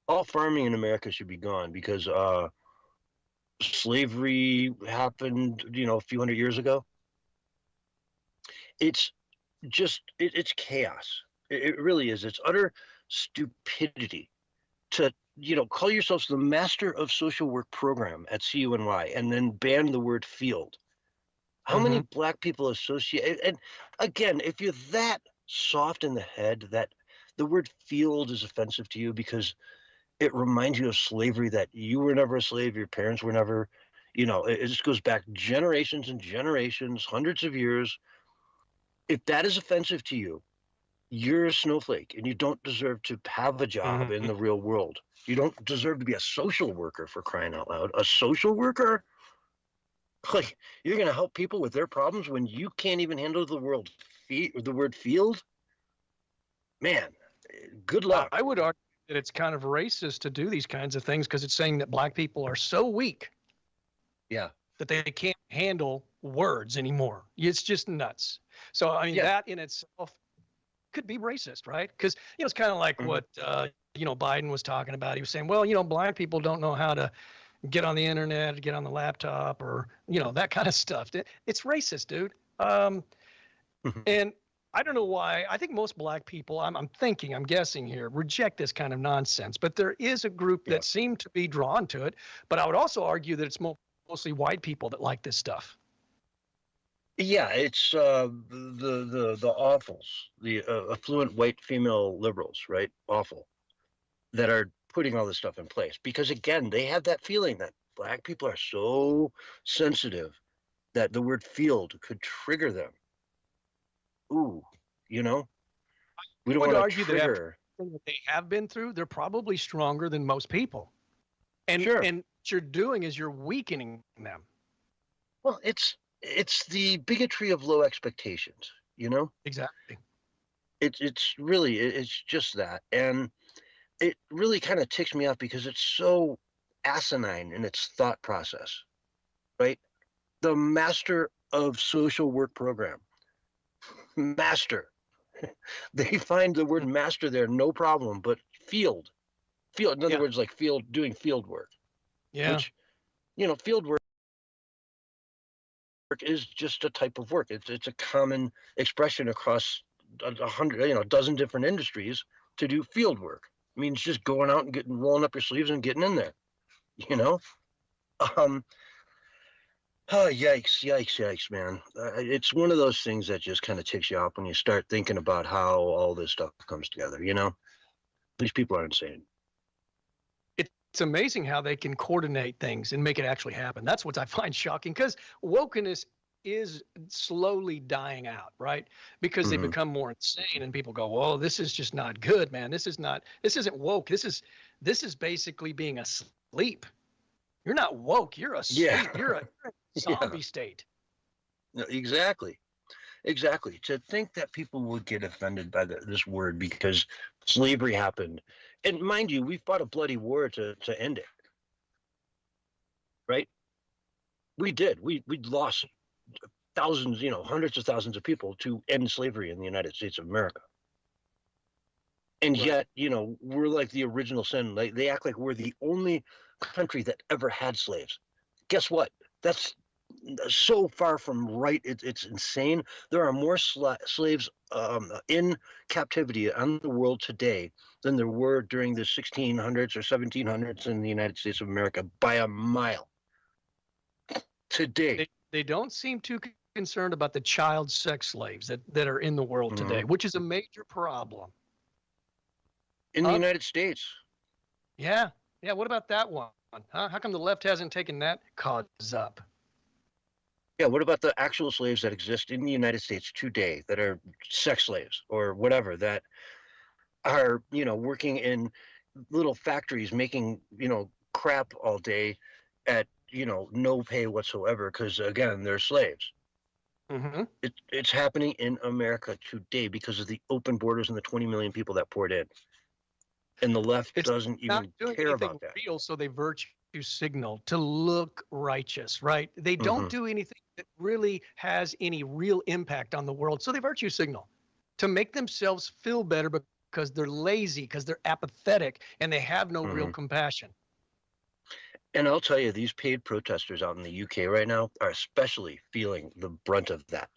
All farming in America should be gone because slavery happened, a few hundred years ago. It's just, it's chaos. It really is. It's utter stupidity to, call yourselves the Master of Social Work program at CUNY and then ban the word field. How many Black people associate? And again, if you're that soft in the head that the word field is offensive to you because it reminds you of slavery, that you were never a slave, your parents were never, it just goes back generations and generations, hundreds of years. If that is offensive to you, you're a snowflake and you don't deserve to have a job in the real world. You don't deserve to be a social worker, for crying out loud. A social worker? Like, you're going to help people with their problems when you can't even handle the word field? Man, good luck. I would argue that it's kind of racist to do these kinds of things because it's saying that Black people are so weak. Yeah. That they can't handle words anymore. It's just nuts. So, I mean, that in itself could be racist, right? Because, it's kind of like what, Biden was talking about. He was saying, well, Black people don't know how to get on the internet, get on the laptop, or, that kind of stuff. It's racist, dude. And I don't know why. I think most Black people, I'm guessing here, reject this kind of nonsense. But there is a group that seem to be drawn to it. But I would also argue that it's mostly white people that like this stuff. Yeah, it's the awfuls, the affluent white female liberals, right? Awful, that are putting all this stuff in place. Because again, they have that feeling that Black people are so sensitive that the word field could trigger them. Ooh, we don't want to argue trigger. That what they have been through, they're probably stronger than most people. And and what you're doing is you're weakening them. Well, it's the bigotry of low expectations, Exactly. It's really just that, and it really kind of ticks me off because it's so asinine in its thought process, right? The Master of Social Work program. Master. They find the word master there, no problem, but field. Field, in other words, like doing field work. Yeah. Which, field work is just a type of work. It's a common expression across a dozen different industries to do field work. It means just going out and rolling up your sleeves and getting in there. Oh, yikes, man. It's one of those things that just kind of ticks you off when you start thinking about how all this stuff comes together, These people are insane. It's amazing how they can coordinate things and make it actually happen. That's what I find shocking, because wokeness is slowly dying out, right? Because they become more insane and people go, whoa, this is just not good, man. This isn't woke. This is basically being asleep. You're not woke. You're asleep. Yeah. You're a zombie state. No, exactly. To think that people would get offended by this word because slavery happened. And mind you, we fought a bloody war to end it. Right? We did. We lost thousands, hundreds of thousands of people to end slavery in the United States of America. And yet, we're like the original sin. Like, they act like we're the only country that ever had slaves. Guess what? That's so far from right. It's insane. There are more slaves in captivity on the world today than there were during the 1600s or 1700s in the United States of America, by a mile. Today. They don't seem too concerned about the child sex slaves that are in the world today, which is a major problem. In the United States. Yeah. What about that one? Huh? How come the left hasn't taken that cause up? Yeah, what about the actual slaves that exist in the United States today that are sex slaves or whatever, that are, working in little factories making, crap all day at, no pay whatsoever because, again, they're slaves. It's happening in America today because of the open borders and the 20 million people that poured in. And the left doesn't even care about that. Real, so they virtue signal to look righteous, right? They don't do anything that really has any real impact on the world. So they virtue signal to make themselves feel better because they're lazy, because they're apathetic, and they have no real compassion. And I'll tell you, these paid protesters out in the UK right now are especially feeling the brunt of that.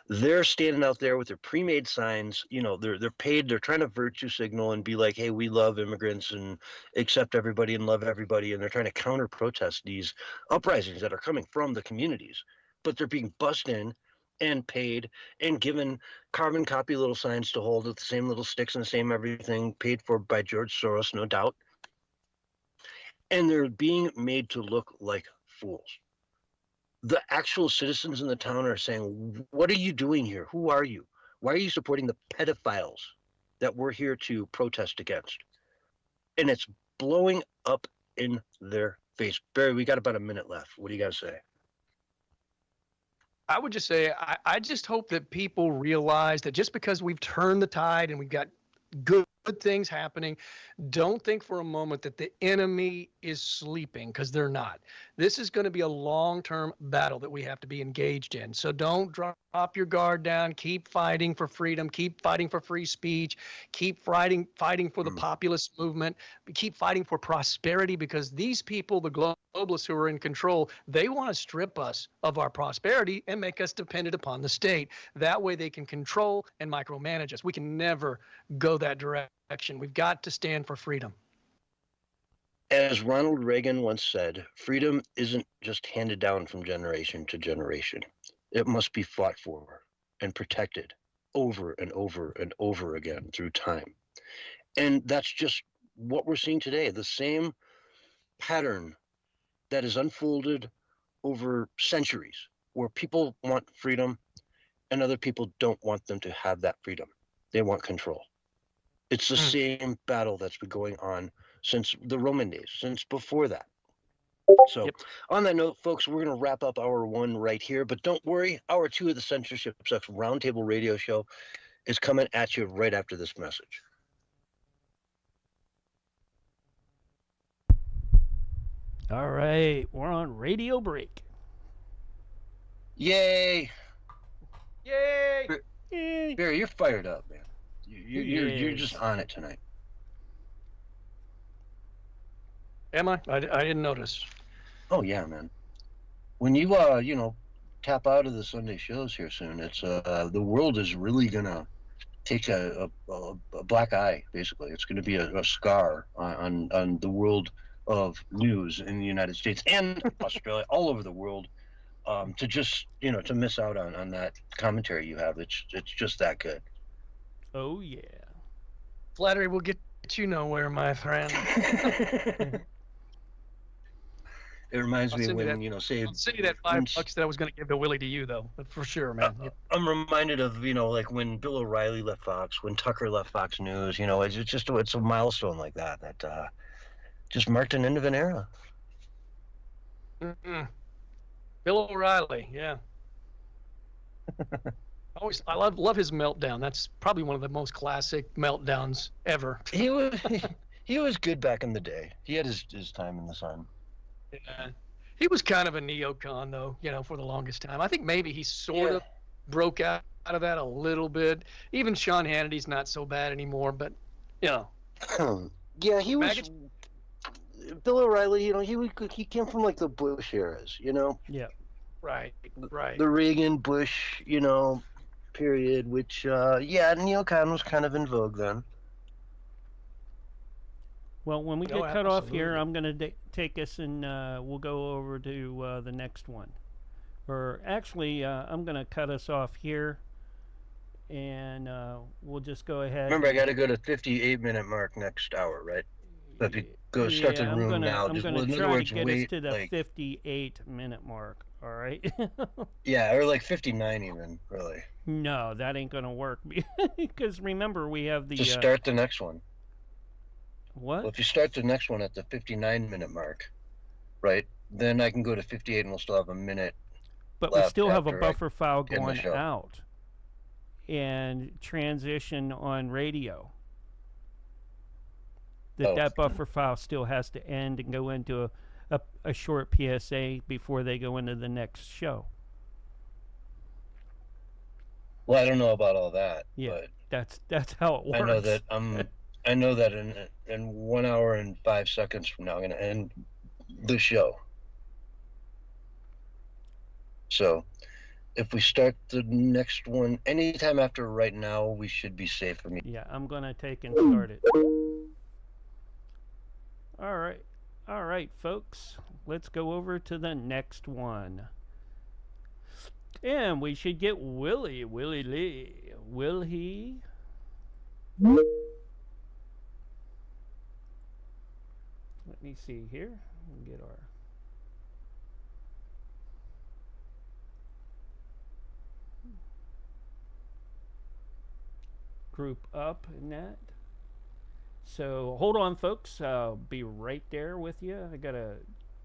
They're standing out there with their pre-made signs. They're paid. They're trying to virtue signal and be like, hey, we love immigrants and accept everybody and love everybody. And they're trying to counter protest these uprisings that are coming from the communities. But they're being bussed in and paid and given carbon copy little signs to hold with the same little sticks and the same everything, paid for by George Soros, no doubt. And they're being made to look like fools. The actual citizens in the town are saying, what are you doing here? Who are you? Why are you supporting the pedophiles that we're here to protest against? And it's blowing up in their face. Barry, we got about a minute left. What do you got to say? I would just say, I just hope that people realize that just because we've turned the tide and we've got good things happening, don't think for a moment that the enemy is sleeping, because they're not. This is going to be a long-term battle that we have to be engaged in. So don't drop your guard down. Keep fighting for freedom. Keep fighting for free speech. Keep fighting for the populist movement. Keep fighting for prosperity, because these people, the globalists who are in control, they want to strip us of our prosperity and make us dependent upon the state. That way they can control and micromanage us. We can never go that direction. We've got to stand for freedom. As Ronald Reagan once said, freedom isn't just handed down from generation to generation. It must be fought for and protected over and over and over again through time. And that's just what we're seeing today, the same pattern that is unfolded over centuries, where people want freedom and other people don't want them to have that freedom. They want control. It's the same battle that's been going on since the Roman days, since before that. So on that note, folks, we're going to wrap up hour one right here. But don't worry, hour two of the Censorship Sucks Roundtable radio show is coming at you right after this message. All right, we're on radio break. Yay! Yay! Yay! Barry, you're fired up, man. You're just on it tonight. Am I? I didn't notice. Oh yeah, man. When you tap out of the Sunday shows here soon, it's the world is really gonna take a black eye. Basically, it's going to be a scar on the world of news in the United States and Australia, all over the world. To just to miss out on that commentary you have, it's just that good. Oh yeah. Flattery will get you nowhere, my friend. It reminds me when I'll send you that $5 that I was going to give to Willie to you, though, for sure, man. I'm reminded of like when Bill O'Reilly left Fox, when Tucker left Fox News. It's a milestone like that just marked an end of an era. Mm-mm. Bill O'Reilly, yeah. I love his meltdown. That's probably one of the most classic meltdowns ever. He was good back in the day. He had his time in the sun. Yeah. He was kind of a neocon, though, for the longest time. I think maybe he sort of broke out of that a little bit. Even Sean Hannity's not so bad anymore, but, Yeah, he was... Bill O'Reilly, he came from, like, the Bush eras, Yeah. Right. The Reagan, Bush, period, which, neocon was kind of in vogue then. Well, when we get cut off here, I'm going to take us and we'll go over to the next one. Or actually, I'm going to cut us off here, and we'll just go ahead. Remember, I got to go to 58-minute mark next hour, right? So if you go start the room now, I'm going to try to get us to the 58-minute mark, all right? Yeah, or like 59 even, really. No, that ain't going to work. Because remember, we have the... Just start the next one. What? Well, if you start the next one at the 59-minute mark, right, then I can go to 58 and we'll still have a minute. But we still have a buffer file going out and transition on radio. That buffer file still has to end and go into a short PSA before they go into the next show. Well, I don't know about all that. Yeah, but that's how it works. I know that in 1 hour and 5 seconds from now, I'm going to end the show. So, if we start the next one anytime after right now, we should be safe for me. Yeah, I'm going to take and start it. All right, folks. Let's go over to the next one. And we should get Willie Lee. Will he? Let me see here. We'll get our... group up in that. So hold on, folks. I'll be right there with you. I got to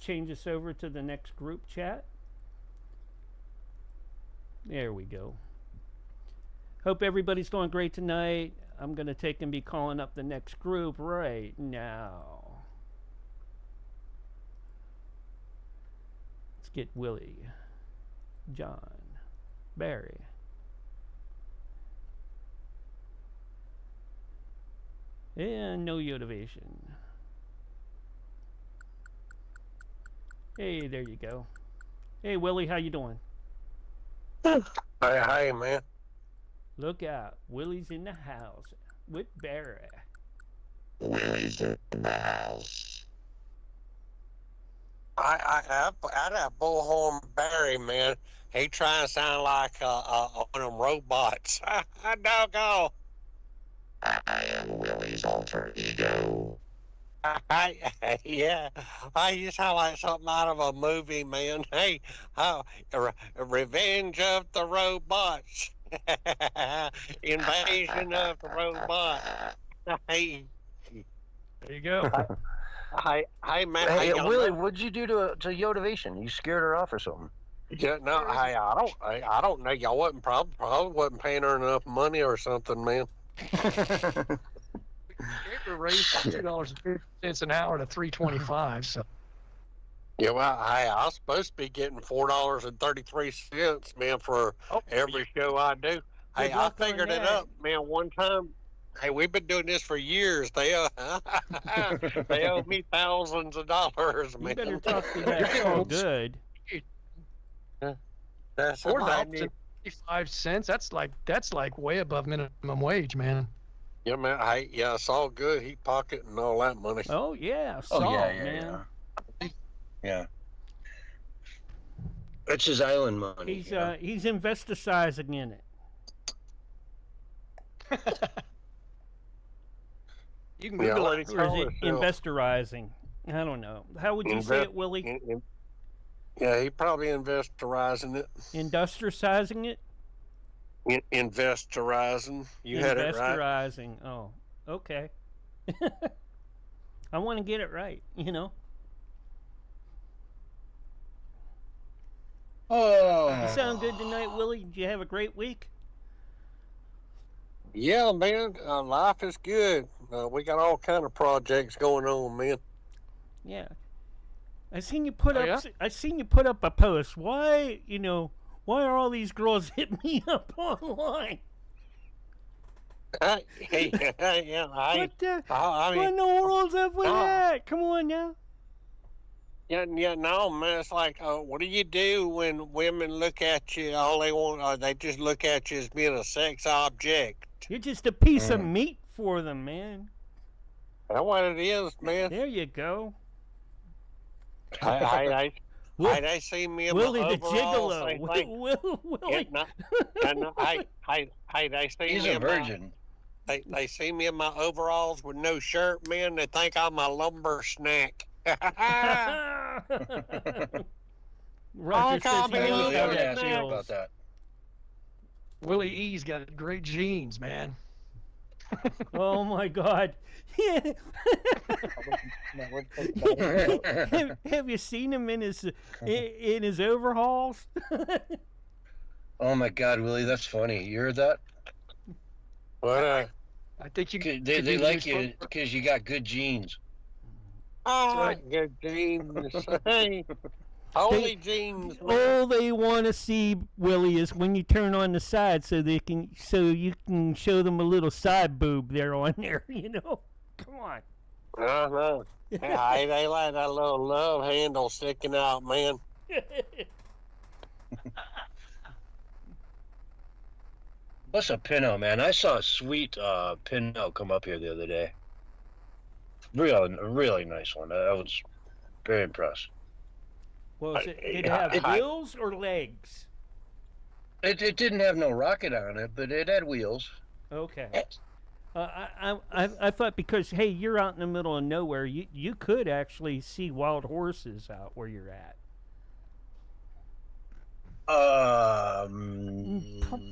change this over to the next group chat. There we go. Hope everybody's doing great tonight. I'm going to take and be calling up the next group right now. Let's get Willie, John, Barry. And no motivation. Hey, there you go. Hey, Willie, how you doing? Hi, man. Look out. Willie's in the house with Barry. Willie's in the house. I that bullhorn Barry, man. He trying to sound like one of them robots. Doggone. I am Willie's alter ego. Yeah, you sound like something out of a movie, man. Hey, Revenge of the Robots. Invasion of the Robots. Hey. There you go. Hey, man. Hey, Willie, what'd you do to Yotivation? You scared her off or something? Yeah, no, hey, I don't know. Y'all probably wasn't paying her enough money or something, man. We raised $2.50 an hour to $3.25. So. Yeah, well, hey, I was supposed to be getting $4.33, man, for every show I do. Hey, I figured it up, man. One time Hey, we've been doing this for years. They owe me thousands of dollars, You man. better talk to that Saul Good. That's $4.55. That's like way above minimum wage, man. Yeah, man. It's all good. He pocketing all that money. Oh yeah, Saul, man. Yeah. It's his island money. He's investicizing in it. You can Google it. Or is it investorizing? I don't know. How would you say it, Willie? Yeah, he probably investorizing it. Industricizing it? Investorizing. You had it right. Investorizing. Oh, okay. I want to get it right, you know. Oh. You sound good tonight, Willie. Did you have a great week? Yeah, man. Life is good. We got all kind of projects going on, man. Yeah. I seen you put up. yeah? I seen you put up a post. Why are all these girls hitting me up online? What in the world's up with that? Come on now. Yeah, no, man. It's like, what do you do when women look at you? All they want, they just look at you as being a sex object. You're just a piece of meat for them, man. That's what it is, man. There you go. They see me in Willie my the overalls. Gigolo. Willie. They see He's me a virgin. They see me in my overalls with no shirt, man. They think I'm a lumber snack. Roger says he knows how that ask you feels. about that. Willie E's got great genes, man. Oh my God! Have you seen him in his overalls? Oh my God, Willie, that's funny. You heard that? What? I think you. They like you because you got good genes. Good genes. Holy genes. All they want to see, Willie, is when you turn on the side, so you can show them a little side boob there on there. You know, come on. Uh-huh. Hey, they like that little love handle sticking out, man. What's a pinot, man? I saw a sweet pinot come up here the other day. Really nice one. I was very impressed. Well, did it have wheels or legs? It didn't have no rocket on it, but it had wheels. Okay. I thought because, hey, you're out in the middle of nowhere, you could actually see wild horses out where you're at.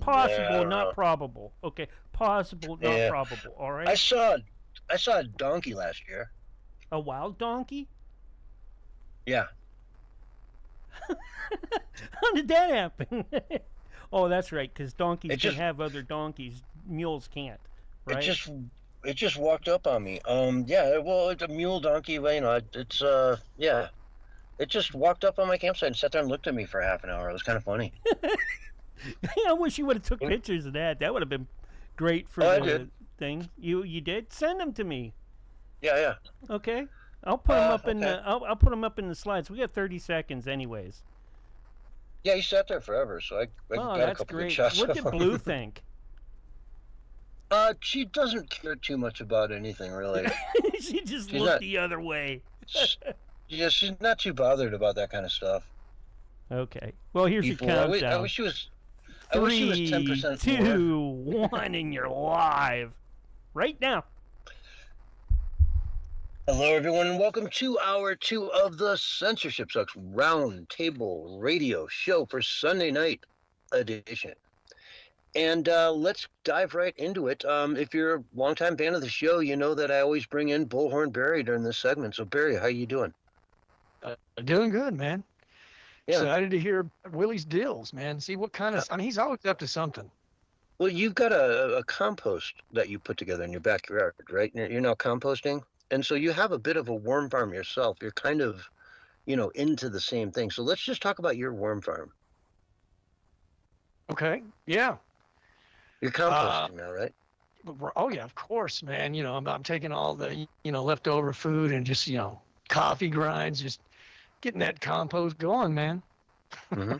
Possible, not probable. Okay, possible, not probable. All right. I saw a donkey last year. A wild donkey? Yeah. How did that happen? Oh, that's right, because donkeys can have other donkeys. Mules can't. Right? It just walked up on me. Yeah. Well, it's a mule donkey. You know, it's yeah. It just walked up on my campsite and sat there and looked at me for half an hour. It was kind of funny. I wish you would have took pictures of that. That would have been great for the thing. You did? Send them to me. Yeah. Okay. I'll put them up in the I'll put them up in the slides. We got 30 seconds anyways. Yeah, he sat there forever, so I got a couple of shots. What did Blue think? She doesn't care too much about anything, really. She just looked the other way. Yeah, she's not too bothered about that kind of stuff. Okay. Well, here's your countdown. I wish she was 10% 3, 2, 1, and you're live right now. Hello, everyone, and welcome to Hour 2 of the Censorship Sucks Roundtable radio show for Sunday night edition. And let's dive right into it. If you're a longtime fan of the show, you know that I always bring in Bullhorn Barry during this segment. So, Barry, how you doing? Doing good, man. Yeah. Excited to hear Willie's deals, man. See what kind of... I mean, he's always up to something. Well, you've got a compost that you put together in your backyard, right? You're now composting? And so you have a bit of a worm farm yourself. You're kind of, into the same thing. So let's just talk about your worm farm. Okay. Yeah. You're composting now, right? Oh yeah, of course, man. I'm taking all the leftover food and just coffee grinds, just getting that compost going, man. Mm-hmm.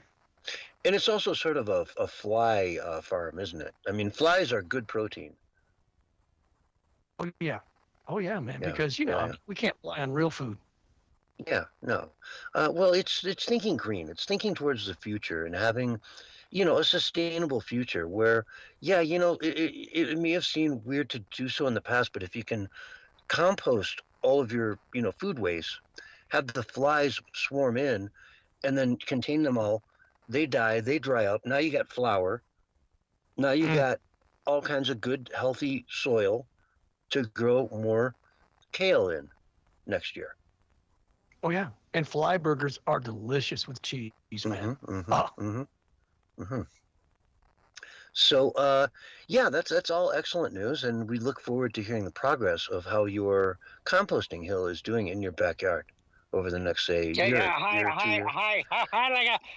And it's also sort of a fly farm, isn't it? I mean, flies are good protein. Oh yeah, man. Yeah, Because we can't rely on real food. Yeah, no. Well, it's thinking green. It's thinking towards the future and having, a sustainable future where, yeah, it may have seemed weird to do so in the past, but if you can compost all of your, food waste, have the flies swarm in, and then contain them all, they die, they dry up. Now you got flour. Now you got all kinds of good, healthy soil to grow more kale in next year. Oh yeah, and fly burgers are delicious with cheese, man. So, yeah, that's all excellent news, and we look forward to hearing the progress of how your composting hill is doing in your backyard over the next, say, year or 2 years.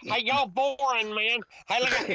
Hey, y'all boring, man. Hey, look at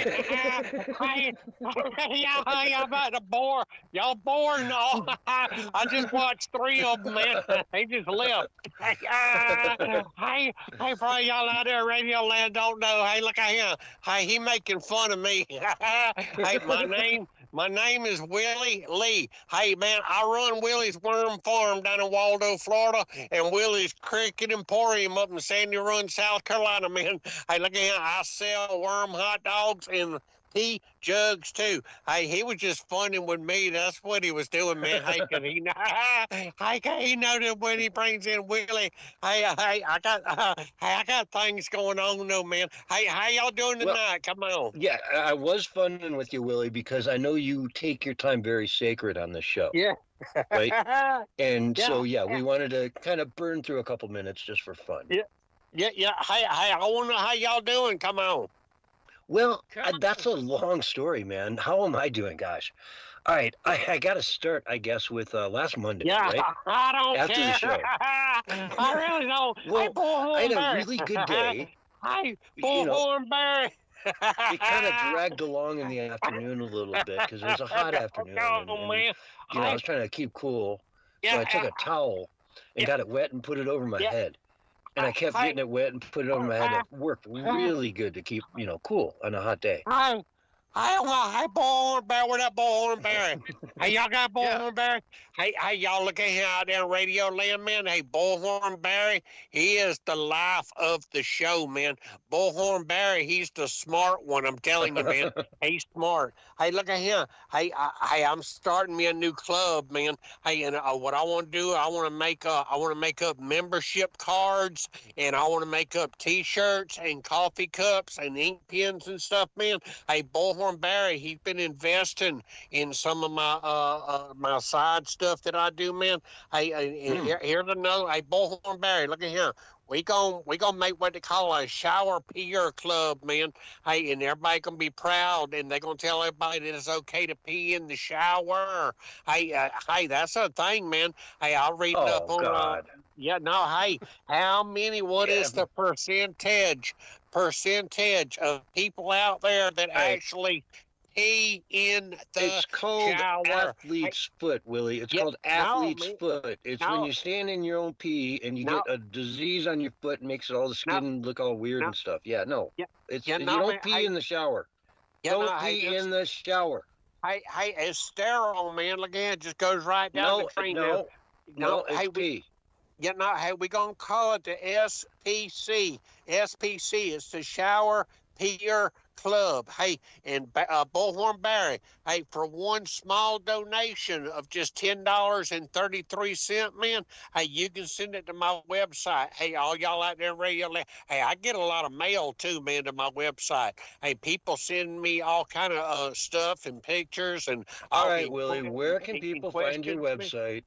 y'all about to bore. Y'all boring. No, I just watched 3 of them, man. They just left. Hey, for y'all out there, Radio Land don't know. Hey, look at him. Hey, he making fun of me. Hey, my name is Willie Lee. Hey, man, I run Willie's Worm Farm down in Waldo, Florida, and Willie's Cricket Emporium up in Sandy Run, South Carolina, man. Hey, look at him. I sell worm hot dogs and tea jugs, too. Hey, he was just funning with me. That's what he was doing, man. Hey, he know that when he brings in Willie. Hey, I got things going on, though, man. Hey, how y'all doing tonight? Come on. Yeah, I was funning with you, Willie, because I know you take your time very sacred on this show. Yeah. Right? And so, we wanted to kind of burn through a couple minutes just for fun. Yeah. Hey, I want to know how y'all doing. Come on. Well, that's a long story, man. How am I doing, gosh? All right, I got to start, I guess, with last Monday, right? I don't After care. the show. I really don't. Well, I had a really good day. Hey, Bullhorn Barry. It kind of dragged along in the afternoon a little bit because it was a hot afternoon. And, I was trying to keep cool. So I took a towel and got it wet and put it over my head. And I kept getting it wet and put it over my head. It worked really good to keep, cool on a hot day. Hey, Bullhorn Barry, where that Bullhorn Barry? Hey, y'all got Bullhorn Barry? Hey, y'all look at him out there in Radio Land, man. Hey, Bullhorn Barry, he is the life of the show, man. Bullhorn Barry, he's the smart one, I'm telling you, man. He's smart. Hey, look at him. Hey, I'm starting me a new club, man. Hey, and what I want to do, I want to make up membership cards, and I want to make up T-shirts and coffee cups and ink pens and stuff, man. Hey, Bullhorn Barry, he's been investing in some of my my side stuff that I do, man. Hey, here's a note. Hey, Bullhorn Barry, look at him. We gonna make what they call a shower peer club, man. Hey, and everybody gonna be proud, and they gonna tell everybody that it's okay to pee in the shower. Hey, that's a thing, man. Hey, I'll read up on. God. Hey, how many? What is the percentage of people out there that actually pee in the It's called shower? athlete's foot, Willie. It's called athlete's foot. It's when you stand in your own pee and you get a disease on your foot and makes all the skin look all weird and stuff. You don't pee in the shower. Don't pee in the shower. Hey, it's sterile, man. Look at it. Just goes right down the drain. No, it's pee. We're going to call it the SPC. SPC is the Shower Peer Club. Hey, and Bullhorn Barry, hey, for one small donation of just $10.33, man, hey, you can send it to my website. Hey, all y'all out there in Radio Land, hey, I get a lot of mail too, man, to my website. Hey, people send me all kind of stuff and pictures and. All right, Willie, where can people find your website?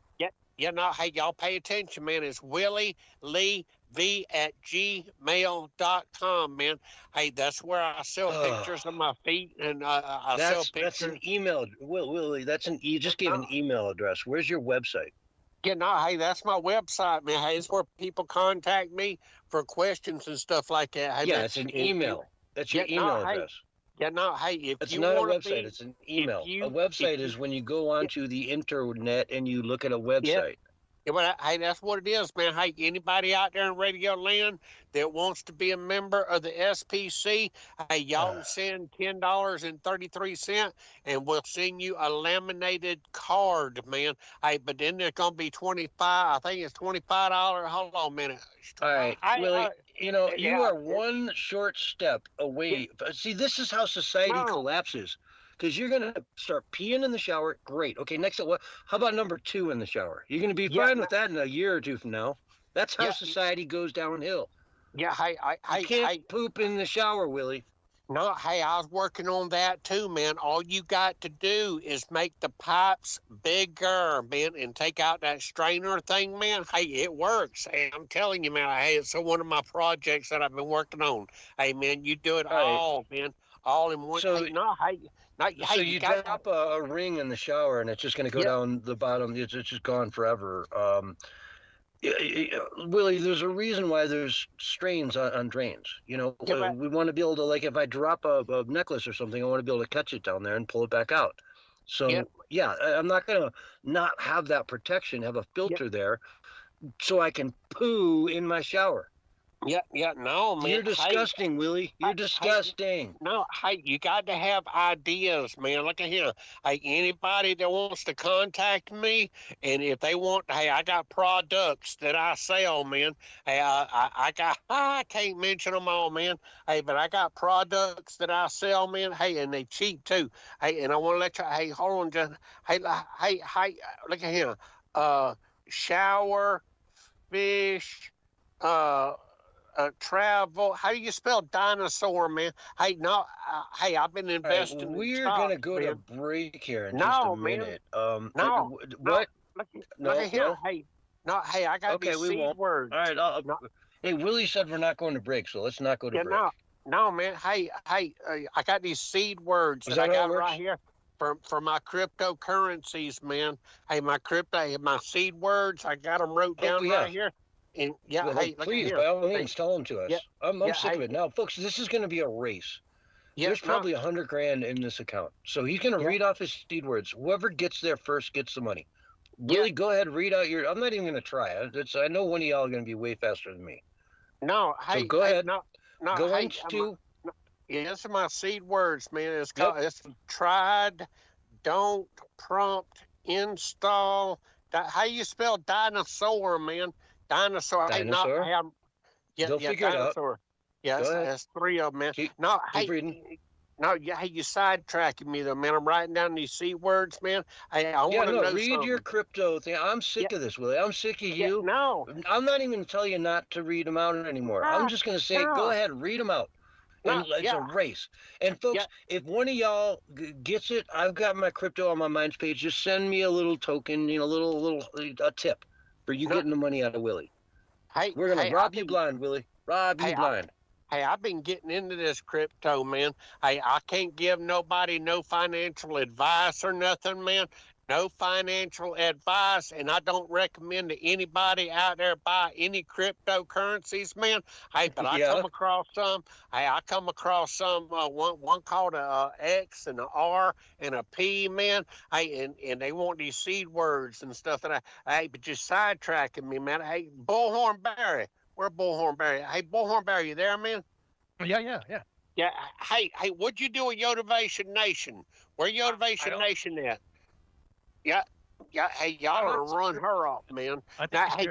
Hey, y'all pay attention, man. It's WillieLeeV@gmail.com, man. Hey, that's where I sell pictures of my feet, and I sell pictures. That's an email. Willie, you just gave an email address. Where's your website? Hey, that's my website, man. Hey, it's where people contact me for questions and stuff like that. Hey, it's an email. That's your email address. Yeah, no, hey, if It's you not a want to website, be, it's an email. you, A website is when you go onto the internet and you look at a website. yeah, but hey, that's what it is, man. Hey, anybody out there in Radio Land that wants to be a member of the SPC, hey, y'all can send $10.33, and we'll send you a laminated card, man. Hey, but then there's gonna be 25. I think it's $25. Hold on a minute. All right, Willie, you yeah, are one short step away. See, this is how society collapses. Because you're going to start peeing in the shower. Great. Okay, next up, how about number 2 in the shower? You're going to be fine with that in a year or two from now. That's how society goes downhill. Yeah, you can't poop in the shower, Willie. No, hey, I was working on that too, man. All you got to do is make the pipes bigger, man, and take out that strainer thing, man. Hey, it works. Hey, I'm telling you, man. Hey, it's one of my projects that I've been working on. Hey, man, you do it all, man, all in one. So, hey, you drop a ring in the shower, and it's just going to go down the bottom. It's just gone forever. Willie, there's a reason why there's strains on drains. You know, we want to be able to, like, if I drop a necklace or something, I want to be able to catch it down there and pull it back out. So, I'm not going to not have that protection, have a filter there, so I can poo in my shower. No, man. You're disgusting, Willie. You're disgusting. No, hey, you got to have ideas, man. Look at here. Hey, anybody that wants to contact me, and if they want, hey, I got products that I sell, man. Hey, I can't mention them all, man. Hey, but I got products that I sell, man. Hey, and they cheap too. Hey, and I want to let you. Hey, hold on, just hey, look at here. Shower, fish, travel. How do you spell dinosaur, man? Hey, no, hey, I've been investing. We're gonna go to break here in just a minute. What? Look here. Hey, no, hey, I got these seed words. All right. Hey, Willie said we're not going to break, so let's not go to break. No, man. Hey, I got these seed words that I got right here for my cryptocurrencies, man. Hey, my seed words, I got them wrote down right here. And hey, please, by all means, tell them to us. I'm sick of it now, folks. This is going to be a race. There's probably $100,000 in this account, so he's going to read off his seed words. Whoever gets there first gets the money. Willie, go ahead, read out your. I'm not even going to try. I know one of y'all are going to be way faster than me. No, hey, so go ahead. Go into. These are my seed words, man. It's called. It's tried, don't, prompt, install. How you spell dinosaur, man? Dinosaur. Hey, They'll figure dinosaur. It out. That's 3 of them, man. Keep reading. Hey, you sidetracking me though, man. I'm writing down these C words, man. Hey, I want to know read something. your crypto thing. I'm sick of this, Willie. I'm sick of you. No. I'm not even going to tell you not to read them out anymore. I'm just going to say, go ahead, read them out. It's a race. And folks, if one of y'all gets it, I've got my crypto on my Minds page. Just send me a little token, a tip for you getting the money out of Willie. Hey, we're gonna rob you blind, Willie. Rob you blind. I've been getting into this crypto, man. Hey, I can't give nobody no financial advice or nothing, man. No financial advice, and I don't recommend to anybody out there buy any cryptocurrencies, man. Hey, but I come across some. Hey, I come across some. One called a X and an R and a P, man. Hey, and they want these seed words and stuff. And hey, but you're sidetracking me, man. Hey, Bullhorn Barry, where Bullhorn Barry? Hey, Bullhorn Barry, you there, man? Yeah. Yeah. Hey, what'd you do with Yotivation Nation? Where Yotivation Nation at? Yeah. Hey, y'all ought to run her off, man. Hey,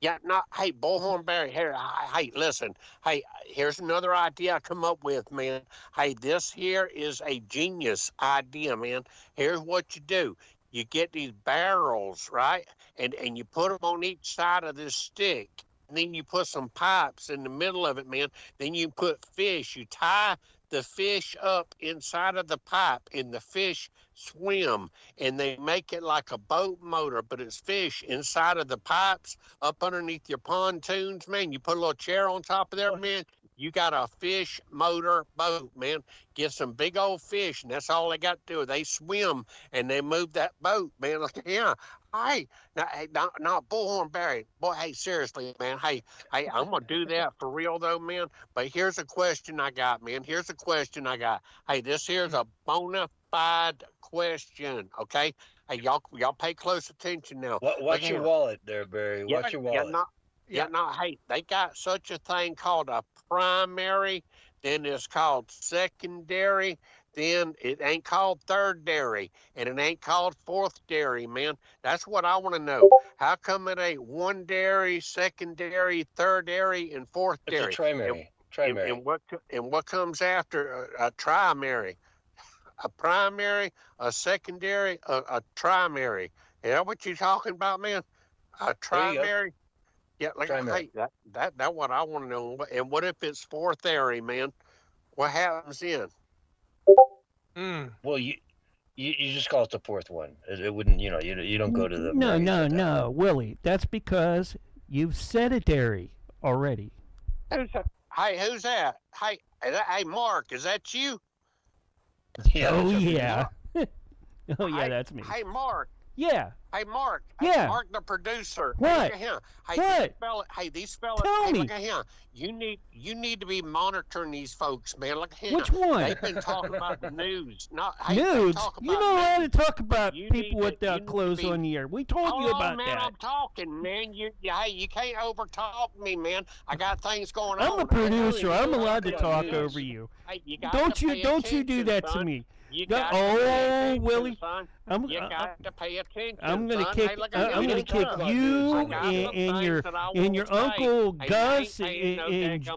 Bullhorn Barry. Here, hey, listen. Hey, here's another idea I come up with, man. Hey, this here is a genius idea, man. Here's what you do. You get these barrels, right? And you put them on each side of this stick. And then you put some pipes in the middle of it, man. Then you put fish. You tie the fish up inside of the pipe, and the fish swim, and they make it like a boat motor, but it's fish inside of the pipes up underneath your pontoons, man. You put a little chair on top of there, man. You got a fish motor boat, man. Get some big old fish, and that's all they got to do. They swim and they move that boat, man. Like, yeah. Hey, not Bullhorn Barry. Boy, hey, seriously, man. Hey, I'm gonna do that for real though, man. But here's a question I got, man. Here's a question I got. Hey, this here's a bona fide question, okay? Hey, y'all pay close attention now. Watch your wallet there, Barry. Watch your wallet. Hey, they got such a thing called a primary, then it's called secondary, then it ain't called third dairy, and it ain't called fourth dairy, man. That's what I want to know. How come it ain't one dairy, secondary, third dairy, and fourth dairy? It's a trimary. And what comes after a trimary? A primary, a secondary, a trimary. Is that what you're talking about, man? A trimary? Yeah, like hey, that what I want to know. And what if it's fourth dairy, man? What happens then? Well, you just call it the fourth one. It wouldn't, you don't go to the No, Willie. That's because you've said a dairy already. Hey, who's that? Hey, Mark, is that you? Yeah. Oh yeah. Oh yeah, that's me. Hey, Mark. Yeah. Hey, Mark. Yeah. Hey, Mark, the producer. What? Look at him. Hey, What? These fellas. Tell me. Look at him. You need to be monitoring these folks, man. Look at him. Which one? They've been talking about the news. Nudes? You know how to talk about You people need without clothes on the air. We told you about man, that. I'm talking, man. You can't overtalk me, man. I got things going I'm on. the producer. I'm allowed to talk over you. Hey, Don't you do that to me. You got to pay attention, Willie. son. You got to pay attention. I'm gonna son. kick. Hey, look, I'm gonna kick you and your Uncle Gus and attention.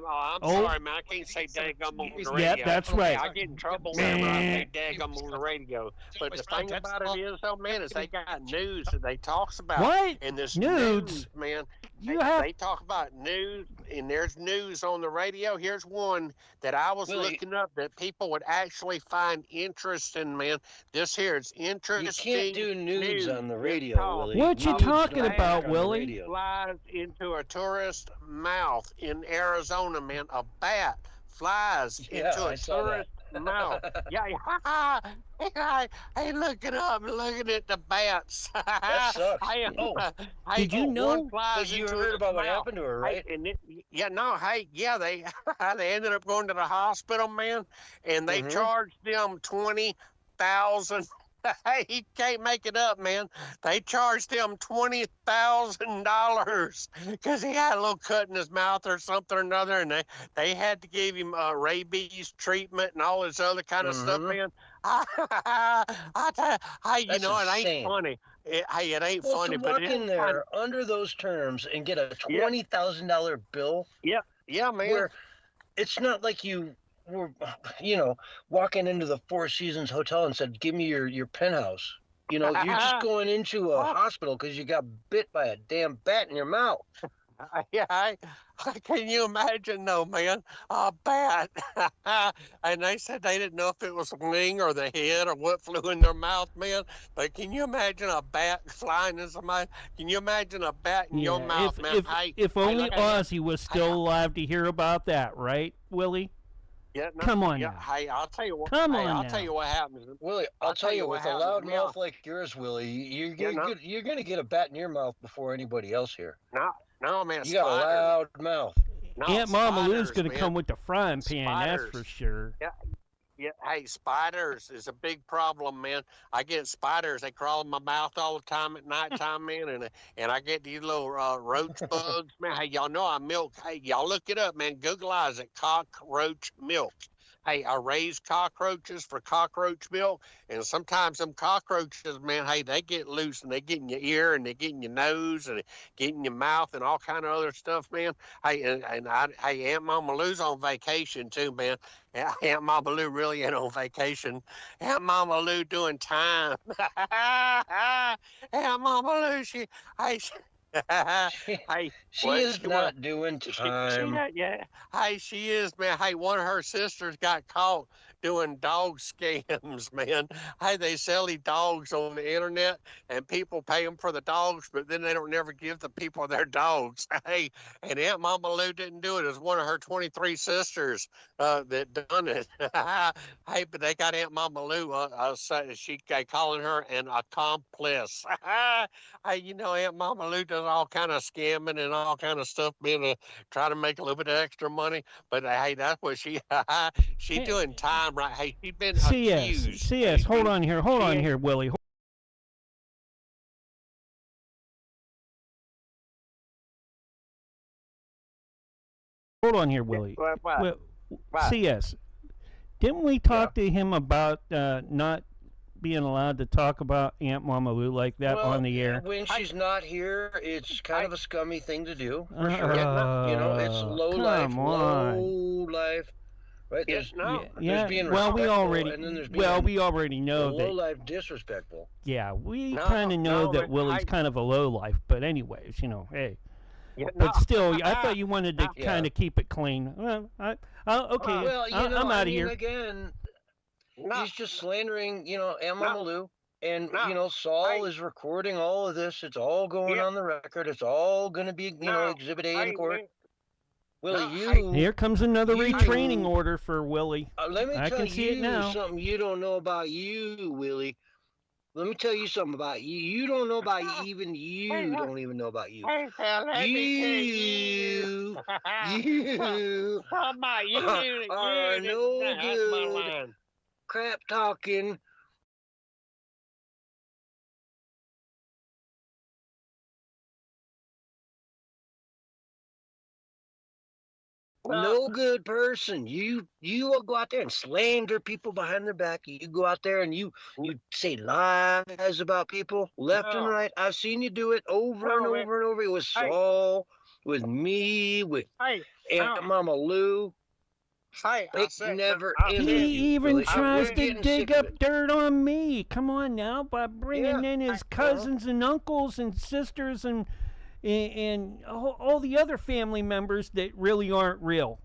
Oh, I'm sorry, man. I can't say daggum on the radio. Yeah, that's right. I get in trouble whenever I say daggum on the radio. But the thing about it is, though, man, is they got news that they talks about. What? And this Nudes? news, man. They talk about news, and there's news on the radio. Here's one that I was looking up that people would actually find interesting, man. This here is interesting. You can't do news on the radio, Willie. What you talking about, Willie? Flies into a tourist's mouth in Arizona, man. A bat flies into a tourist's mouth. Yeah. Hey, look it up. Looking at the bats. That sucks. Did you know? You heard about what happened to her, right? They ended up going to the hospital, man, and they charged them $20,000. Hey, he can't make it up, man. They charged him $20,000 because he had a little cut in his mouth or something or another, and they had to give him rabies treatment and all this other kind of stuff, man. I tell you, it ain't funny. It ain't funny, but walk in there under those terms and get a $20,000 bill. Yeah, man. Where it's not like you were, walking into the Four Seasons Hotel and said, "Give me your penthouse." You're just going into a hospital because you got bit by a damn bat in your mouth. Can you imagine, though, man? A bat. And they said they didn't know if it was a wing or the head or what flew in their mouth, man. But can you imagine a bat flying in somebody? Can you imagine a bat in your mouth, man? If only Ozzy was still alive to hear about that, right, Willie? Yeah, come on. Now. Hey, I'll tell you what. I'll tell you what happens, Willie. I'll tell you, with a loud mouth like yours, Willie, you're gonna get a bat in your mouth before anybody else here. No, man. You got a loud mouth. No, Aunt Mama Lou's gonna come with the frying pan. That's for sure. Yeah. Hey, spiders is a big problem, man. I get spiders. They crawl in my mouth all the time at nighttime, man, and I get these little roach bugs, man. Hey, y'all know I milk. Hey, y'all look it up, man. Googleize it. Cockroach milk. Hey, I raise cockroaches for cockroach milk, and sometimes them cockroaches, man, hey, they get loose and they get in your ear and they get in your nose and they get in your mouth and all kind of other stuff, man. Hey, hey, Aunt Mama Lou's on vacation too, man. Aunt Mama Lou really ain't on vacation. Aunt Mama Lou doing time. Aunt Mama Lou, Hey, She what is she not doing time. yeah. Hey, she is, man. Hey, one of her sisters got caught doing dog scams, man. Hey, they sell these dogs on the internet, and people pay them for the dogs, but then they don't never give the people their dogs. Hey, and Aunt Mama Lou didn't do it. It was one of her 23 sisters that done it. Hey, but they got Aunt Mama Lou. Calling her an accomplice. Hey, you know, Aunt Mama Lou does all kind of scamming and all kind of stuff, being try to make a little bit of extra money. But hey, that's what she doing time right. Hey, she's been accused. CS, hold on here, Willie. Hold on here, Willie. What? CS, didn't we talk to him about not being allowed to talk about Aunt Mama Lou like that on the air? When she's not here, it's kind of a scummy thing to do. For sure. You know, it's low life. Right? There's being well, we already know that low life disrespectful. Yeah, we kind of know that Willie's kind of a low life, but anyways, you know, hey. Yeah, but still, I thought you wanted to kind of keep it clean. Well, okay. Well, I'm out of here. Again, he's just slandering, you know, Aunt Mama Lou. And, you know, Saul is recording all of this. It's all going on the record. It's all going to be, you know, Exhibit A in court. Willie, here comes another retraining order for Willie. Let me tell you something you don't know about you, Willie. Let me tell you something about you. You don't know about you. Even you don't even know about you. You are no good. Crap talking. No good person. You will go out there and slander people behind their back. You go out there and you say lies about people left and right. I've seen you do it over and over and over. It was Saul, with me, with Aunt Mama Lou. He even tries to dig up dirt on me. Come on now, by bringing in his cousins and uncles and sisters and all the other family members that really aren't real.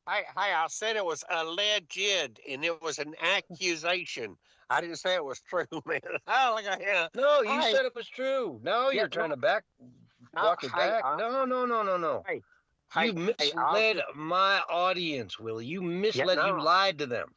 I said it was alleged, and it was an accusation. I didn't say it was true, man. Oh, look at him. No, you said it was true. No, you're trying to walk it back. No. You misled my audience, Willie. You misled. You lied to them.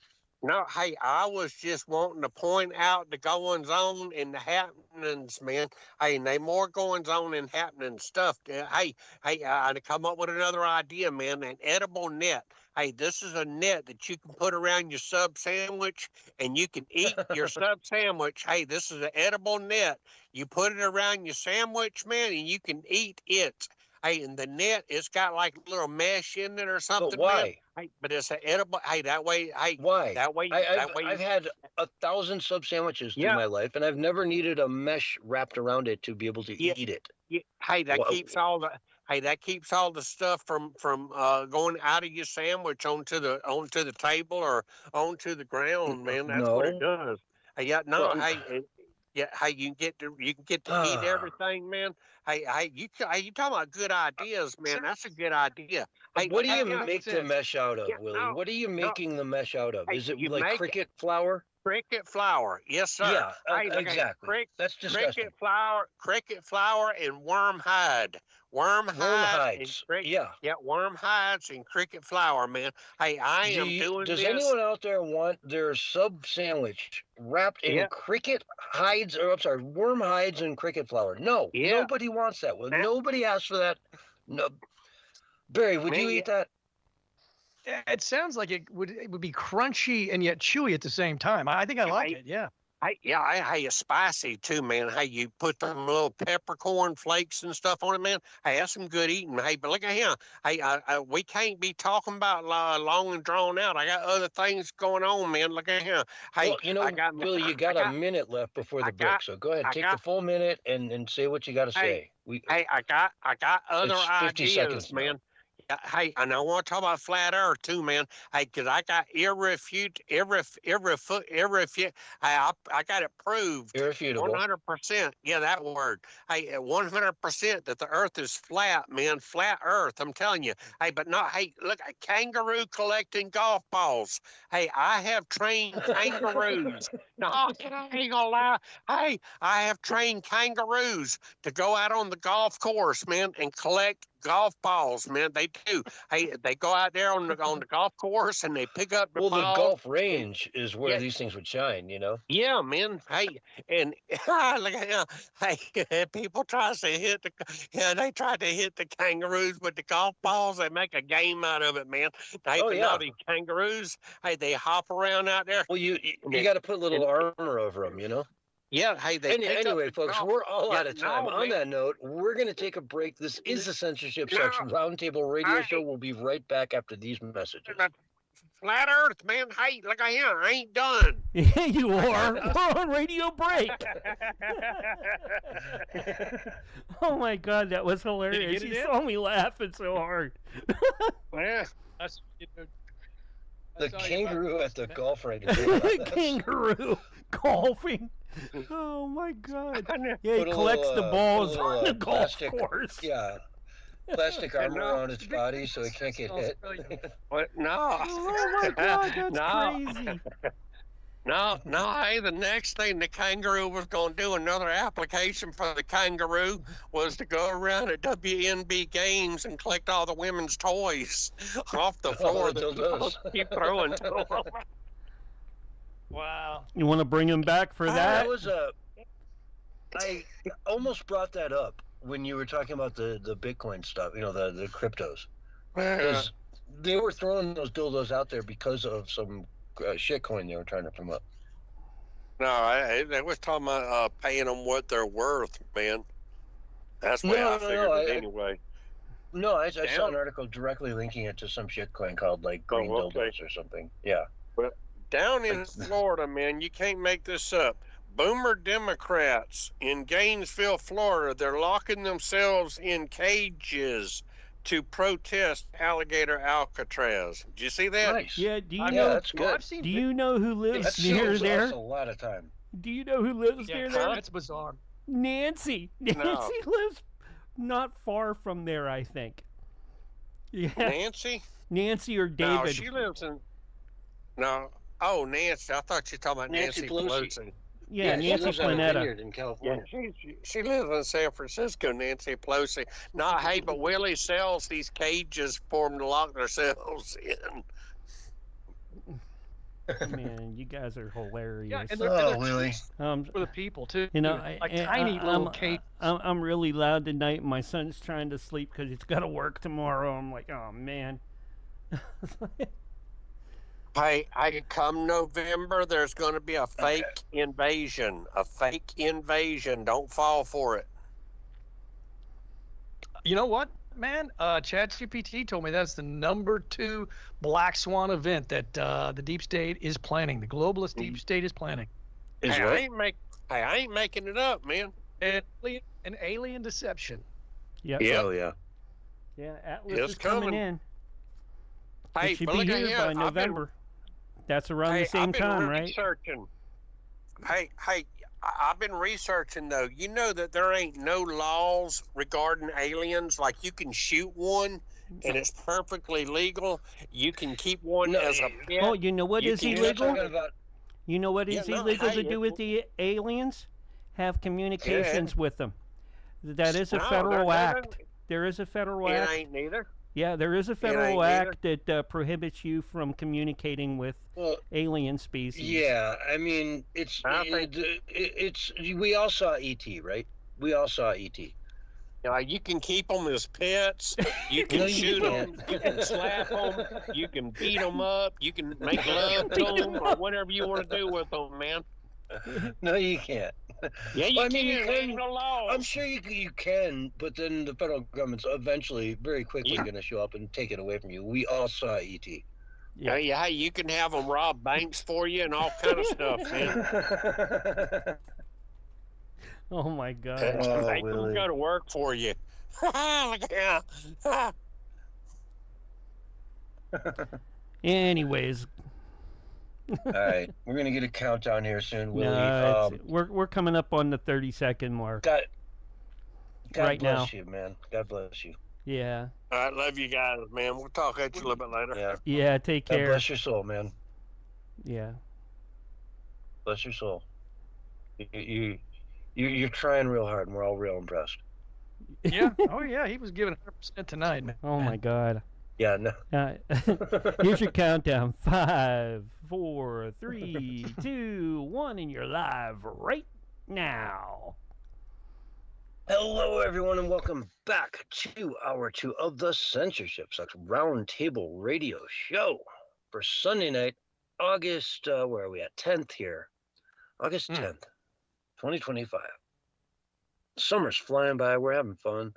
No, hey, I was just wanting to point out the goings on and the happenings, man. Hey, and they more goings on and happening stuff. Hey, I come up with another idea, man. An edible net. Hey, this is a net that you can put around your sub sandwich, and you can eat your sub sandwich. Hey, this is an edible net. You put it around your sandwich, man, and you can eat it. Hey, and the net, it's got like a little mesh in it or something. But why? Man. Hey, but it's an edible. Hey, that way. Hey, why? That way. I've had 1,000 sub sandwiches through my life, and I've never needed a mesh wrapped around it to be able to eat it. Yeah. Hey, that keeps all the. Hey, that keeps all the stuff from going out of your sandwich onto the table or onto the ground, man. That's what it does. Hey, hey, you can get to eat everything, man. Hey, you talking about good ideas, man? That's a good idea. Hey, what do you make the mesh out of, Willie? What are you making the mesh out of? Is it like cricket flour? Cricket flour, yes, sir. Yeah, exactly. That's disgusting. Cricket flour, and worm hide. Worm hides. Worm hides and cricket flour, man. Hey, I am doing this. Does anyone out there want their sub sandwich wrapped in cricket hides, or I'm sorry, worm hides and cricket flour? No, nobody wants that. Well, nobody asked for that. No, Barry, would you eat that? It sounds like it would be crunchy and yet chewy at the same time. I think I like it. Yeah. Hey, it's spicy too, man. Hey, you put them little peppercorn flakes and stuff on it, man. Hey, that's some good eating. Hey, but look at him. Hey, we can't be talking about long and drawn out. I got other things going on, man. Look at him. Hey, well, you know, Willie, you got a minute left before the break, so go ahead, take the full minute and say what you got to say. I got other ideas, man. Hey, and I want to talk about flat Earth too, man. Hey, because I got I got it proved. Irrefutable. 100%. Yeah, that word. Hey, 100% that the Earth is flat, man. Flat Earth. I'm telling you. Hey, but not. Hey, look, a kangaroo collecting golf balls. Hey, I have trained kangaroos. No, I ain't gonna lie. Hey, I have trained kangaroos to go out on the golf course, man, and collect golf balls, man. They do. Hey, they go out there on the golf course and they pick up the Well, balls. the golf range is where these things would shine, you know? Yeah, man. Hey, and look at hey, people try to hit they try to hit the kangaroos with the golf balls. They make a game out of it, man. These kangaroos, hey, they hop around out there. Well, you got to put little armor over them, you know? Yeah, hey, anyway, folks, we're all out of time. On that note, we're going to take a break. This is the Censorship Section Roundtable radio show. We'll be right back after these messages. Flat Earth, man. Hey, look at him. I ain't done. Yeah, you are. We're on radio break. Oh, my God, that was hilarious. You saw me laughing so hard. Yeah. The kangaroo at the golf range. Kangaroo golfing. Oh my God! Yeah, he collects the balls on the golf course. Yeah, plastic armor around its body so it can't get hit. What? No. Oh my God, that's crazy. No. Hey, the next thing the kangaroo was going to do, another application for the kangaroo, was to go around at WNB games and collect all the women's toys off the floor that keep throwing to them. Wow. You want to bring him back for that? I almost brought that up when you were talking about the Bitcoin stuff, you know, the cryptos. Because they were throwing those dildos out there because of some shitcoin they were trying to promote. No, they was talking about paying them what they're worth, man. That's why I figured it anyway. No, I saw an article directly linking it to some shitcoin called like green dildos or something. Yeah. But down in Florida, man, you can't make this up. Boomer Democrats in Gainesville, Florida, they're locking themselves in cages to protest alligator Alcatraz. Did you see that? Nice. Yeah. Do you know? Yeah, that's good. Do you know who lives near there? That's a lot of time. Do you know who lives near there? That's bizarre. Nancy. Nancy lives not far from there, I think. Yeah. Nancy or David? No, she lives in. No. Oh, Nancy. I thought you were talking about Nancy Pelosi. Yeah, Nancy she lives on a Planetta. vineyard in California. Yeah, she lives in San Francisco, Nancy Pelosi. No, hey, but Willie sells these cages for them to lock themselves in. Man, you guys are hilarious. Yeah, and Willie. For the people too. You know, tiny little cage. I'm really loud tonight. My son's trying to sleep because he's got to work tomorrow. I'm like, oh man. Hey, come November, there's going to be a fake invasion. A fake invasion. Don't fall for it. You know what, man? ChatGPT told me that's the #2 black swan event that the deep state is planning. The globalist deep state is planning. I ain't making it up, man. An alien deception. Yep. Oh yeah. Yeah, Atlas is coming in. Hey, it should be here by November. That's around the same time, right? Hey, I've been researching, though. You know that there ain't no laws regarding aliens. Like, you can shoot one, and it's perfectly legal. You can keep one as a pet. Oh, you know what is illegal? You know what is illegal to do with the aliens? Have communications with them. That is a federal act. There is a federal act. It ain't neither. Yeah, there is a federal act that prohibits you from communicating with alien species. Yeah, I mean, it's we all saw E.T., right? We all saw E.T. You can keep them as pets. You can shoot them. You can slap them. You can beat them up. You can make love to them or whatever you want to do with them, man. No, you can't. Yeah, you can. There's no law. I'm sure you can, but then the federal government's eventually, very quickly, going to show up and take it away from you. We all saw E.T. Yeah, you can have them rob banks for you and all kind of stuff, man. Oh my God! They can go to work for you. Yeah. Anyways. All right, we're gonna get a countdown here soon, Willie. No, we're coming up on the 30-second mark. God right bless now. you, man. God bless you. Yeah. All right, love you guys, man. We'll talk at you a little bit later. Yeah. Yeah. Take care. God bless your soul, man. Yeah. Bless your soul. You're trying real hard, and we're all real impressed. Yeah. Oh yeah. He was giving 100% tonight, man. Oh my God. Yeah. No. Here's your countdown: 5, 4, 3, 2, 1, and you're live right now. Hello, everyone, and welcome back to hour 2 of the Censorship Sucks Roundtable Radio Show for Sunday night, August. Where are we at? 10th here, August 10th, 2025. Summer's flying by. We're having fun.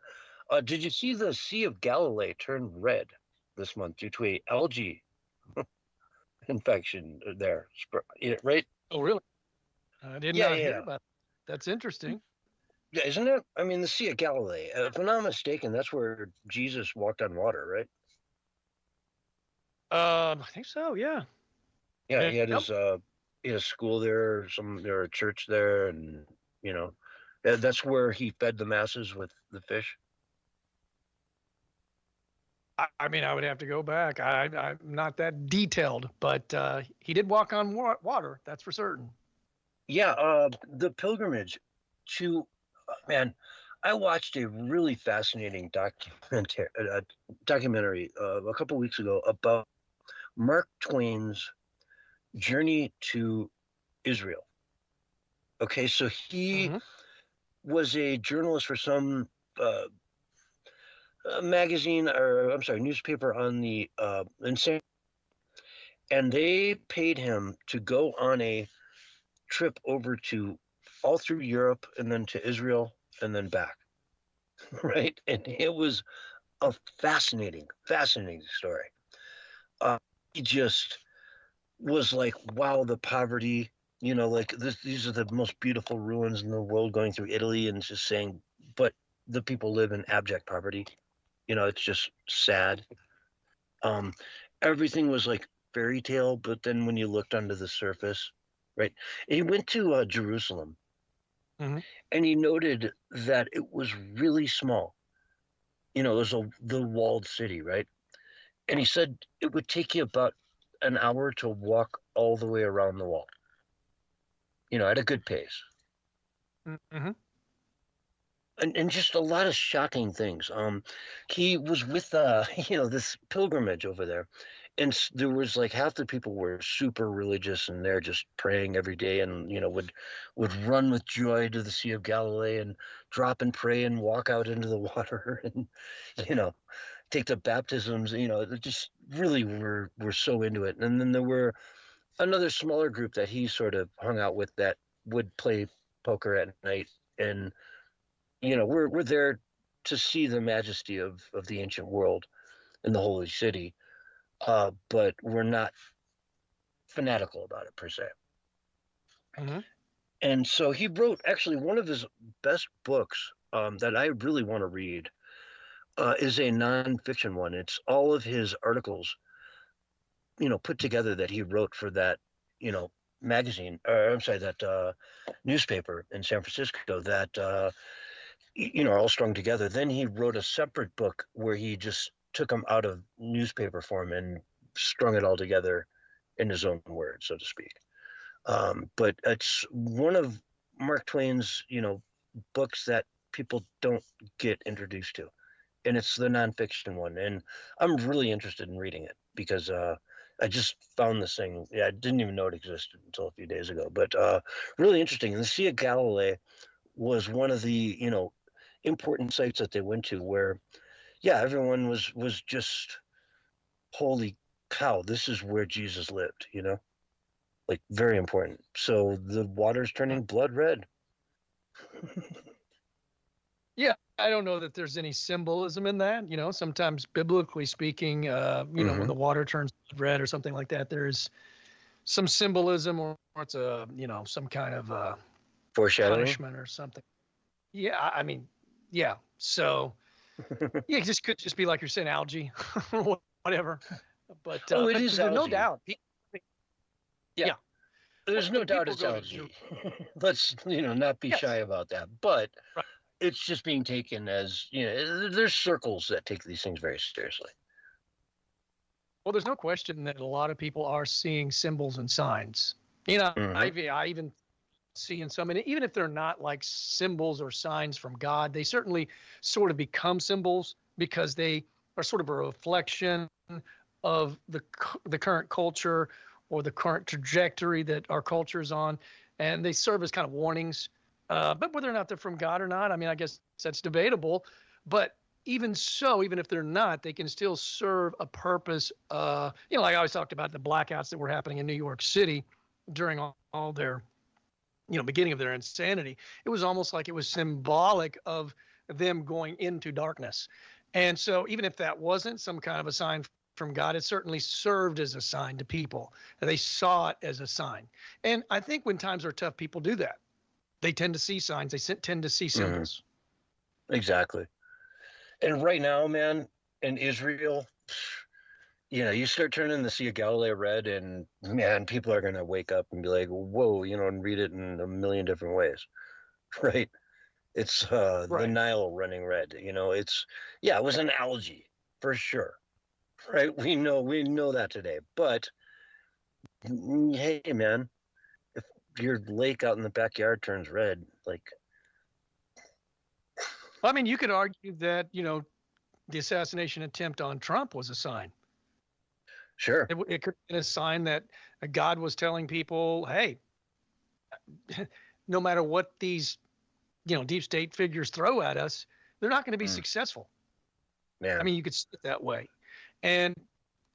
Did you see the Sea of Galilee turn red this month due to a algae infection there? Right? Oh, really? I did not hear about that. That's interesting. Yeah, isn't it? I mean, the Sea of Galilee. If I'm not mistaken, that's where Jesus walked on water, right? I think so. Yeah. Yeah, he had his school there. There a church there, and that's where he fed the masses with the fish. I mean, I would have to go back. I'm not that detailed, but he did walk on water. That's for certain. Yeah, the pilgrimage to, man, I watched a really fascinating documentary a couple weeks ago about Mark Twain's journey to Israel. Okay, so he was a journalist for some magazine, or I'm sorry, newspaper on the insane, and they paid him to go on a trip over to all through Europe and then to Israel and then back, right? And it was a fascinating story. He just was like, wow, the poverty, these are the most beautiful ruins in the world, going through Italy, and just saying, but the people live in abject poverty. It's just sad. Everything was like fairy tale, but then when you looked under the surface, right? He went to Jerusalem, and he noted that it was really small. It was the walled city, right? And he said it would take you about an hour to walk all the way around the wall, at a good pace. And just a lot of shocking things. He was with this pilgrimage over there, and there was like half the people were super religious, and they're just praying every day, and would run with joy to the Sea of Galilee and drop and pray and walk out into the water and take the baptisms. They just really were so into it. And then there were another smaller group that he sort of hung out with that would play poker at night, and we're there to see the majesty of the ancient world in the holy city, but we're not fanatical about it per se. And so he wrote actually one of his best books that I really want to read is a nonfiction one. It's all of his articles, put together that he wrote for that, magazine, or I'm sorry, that newspaper in San Francisco that are all strung together. Then he wrote a separate book where he just took them out of newspaper form and strung it all together in his own words, so to speak. But it's one of Mark Twain's, books that people don't get introduced to, and it's the nonfiction one. And I'm really interested in reading it because I just found this thing. Yeah, I didn't even know it existed until a few days ago. But really interesting. And the Sea of Galilee was one of the, important sites that they went to where, everyone was just, holy cow, this is where Jesus lived, like very important. So the water's turning blood red. Yeah, I don't know that there's any symbolism in that. Sometimes biblically speaking, when the water turns red or something like that, there's some symbolism, or it's some kind of foreshadowing, punishment or something. Yeah, I mean, yeah. So, it could just be like you're saying, algae, or whatever. But it is there's no algae. doubt. Yeah. There's no doubt people it's go to algae. Let's not be Yes. shy about that. But Right. it's just being taken as there's circles that take these things very seriously. Well, there's no question that a lot of people are seeing symbols and signs. I even see in some, and even if they're not like symbols or signs from God, they certainly sort of become symbols because they are sort of a reflection of the current culture or the current trajectory that our culture is on, and they serve as kind of warnings. But whether or not they're from God or not, I mean, I guess that's debatable. But even so, even if they're not, they can still serve a purpose. Like I always talked about the blackouts that were happening in New York City during all their, beginning of their insanity. It was almost like it was symbolic of them going into darkness. And so even if that wasn't some kind of a sign from God, it certainly served as a sign to people. They saw it as a sign. And I think when times are tough, people do that. They tend to see signs. They tend to see symbols. Exactly. And right now, man, in Israel, you start turning the Sea of Galilee red, and man, people are going to wake up and be like, whoa, and read it in a million different ways, right? It's the Nile running red. It was an algae for sure, right? We know that today. But hey, man, if your lake out in the backyard turns red, like, I mean, you could argue that the assassination attempt on Trump was a sign. Sure, it could be a sign that God was telling people, hey, no matter what these deep state figures throw at us, they're not going to be successful. Yeah. I mean, you could see it that way. And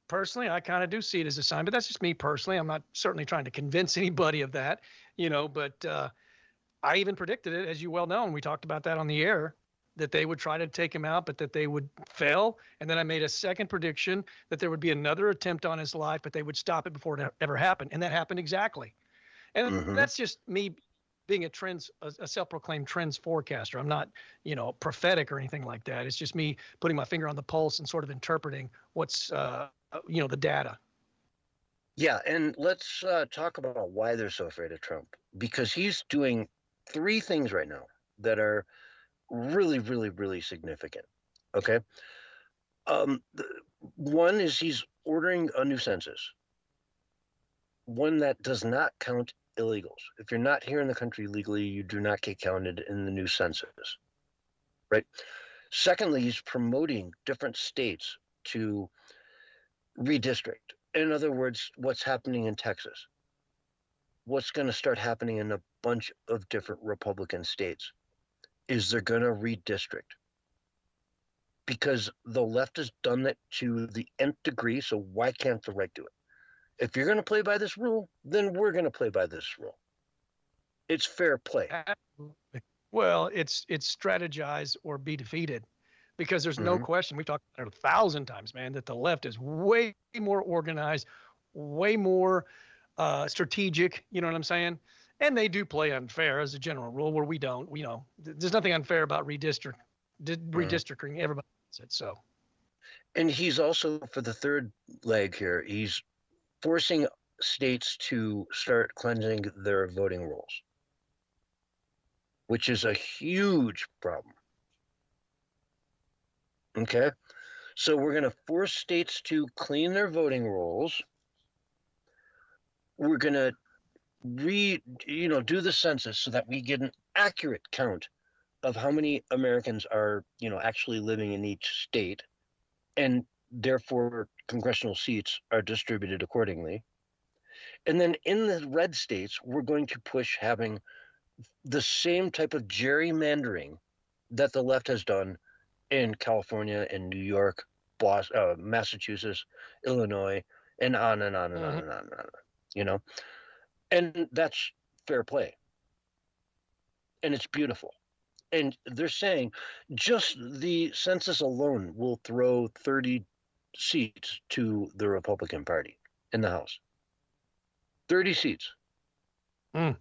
personally, I kind of do see it as a sign, but that's just me personally. I'm not certainly trying to convince anybody of that, but I even predicted it, as you well know, and we talked about that on the air, that they would try to take him out, but that they would fail. And then I made a second prediction that there would be another attempt on his life, but they would stop it before it ever happened. And that happened exactly. And that's just me being a self-proclaimed trends forecaster. I'm not, prophetic or anything like that. It's just me putting my finger on the pulse and sort of interpreting what's, the data. Yeah, and let's talk about why they're so afraid of Trump. Because he's doing 3 things right now that are really, really, really significant. Okay. One is he's ordering a new census. One that does not count illegals. If you're not here in the country legally, you do not get counted in the new census, right? Secondly, he's promoting different states to redistrict. In other words, what's happening in Texas, what's going to start happening in a bunch of different Republican states is they're going to redistrict, because the left has done that to the nth degree. So why can't the right do it? If you're going to play by this rule, then we're going to play by this rule. It's fair play. Absolutely. Well, it's strategize or be defeated, because there's no question. We've talked about it 1,000 times, man, that the left is way more organized, way more strategic. You know what I'm saying? And they do play unfair as a general rule, where we don't. There's nothing unfair about redistricting. Everybody does it. So. And he's also, for the third leg here, he's forcing states to start cleansing their voting rolls, which is a huge problem. Okay, so we're going to force states to clean their voting rolls. We're going to do the census so that we get an accurate count of how many Americans are, actually living in each state, and therefore congressional seats are distributed accordingly. And then in the red states, we're going to push having the same type of gerrymandering that the left has done in California and New York, Massachusetts, Illinois, and on and on and on and on and on, and that's fair play. And it's beautiful. And they're saying just the census alone will throw 30 seats to the Republican Party in the House. 30 seats. The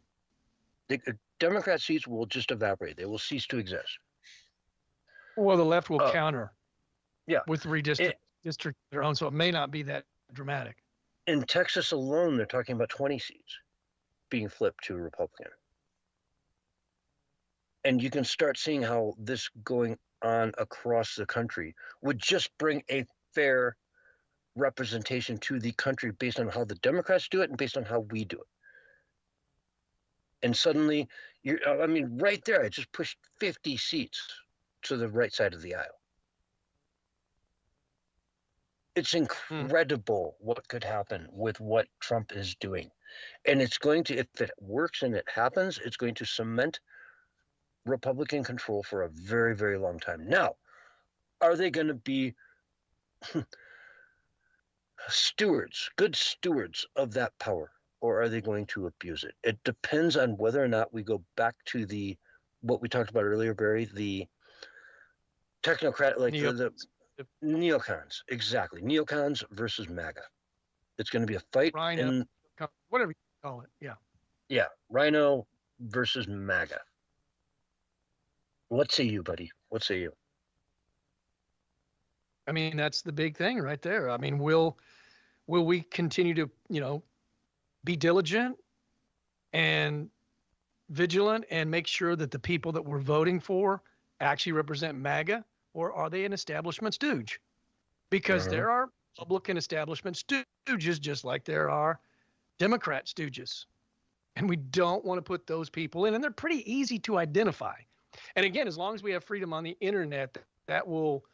Democrat seats will just evaporate. They will cease to exist. Well, the left will counter with redistricting their own, so it may not be that dramatic. In Texas alone, they're talking about 20 seats being flipped to a Republican. And you can start seeing how this going on across the country would just bring a fair representation to the country based on how the Democrats do it and based on how we do it. And suddenly, right there, I just pushed 50 seats to the right side of the aisle. It's incredible what could happen with what Trump is doing. And it's going to, if it works and it happens, it's going to cement Republican control for a very, very long time. Now, are they going to be good stewards of that power, or are they going to abuse it? It depends on whether or not we go back to what we talked about earlier, Barry, the technocrat, like the neocons, exactly. Neocons versus MAGA. It's going to be a fight. Rhino, whatever you call it. Yeah. Yeah. Rhino versus MAGA. What say you, buddy? What say you? I mean, that's the big thing right there. I mean, will we continue to, be diligent and vigilant and make sure that the people that we're voting for actually represent MAGA, or are they an establishment stooge? Because there are Republican establishment stooges just like there are Democrat stooges. And we don't want to put those people in, and they're pretty easy to identify. And again, as long as we have freedom on the internet, that will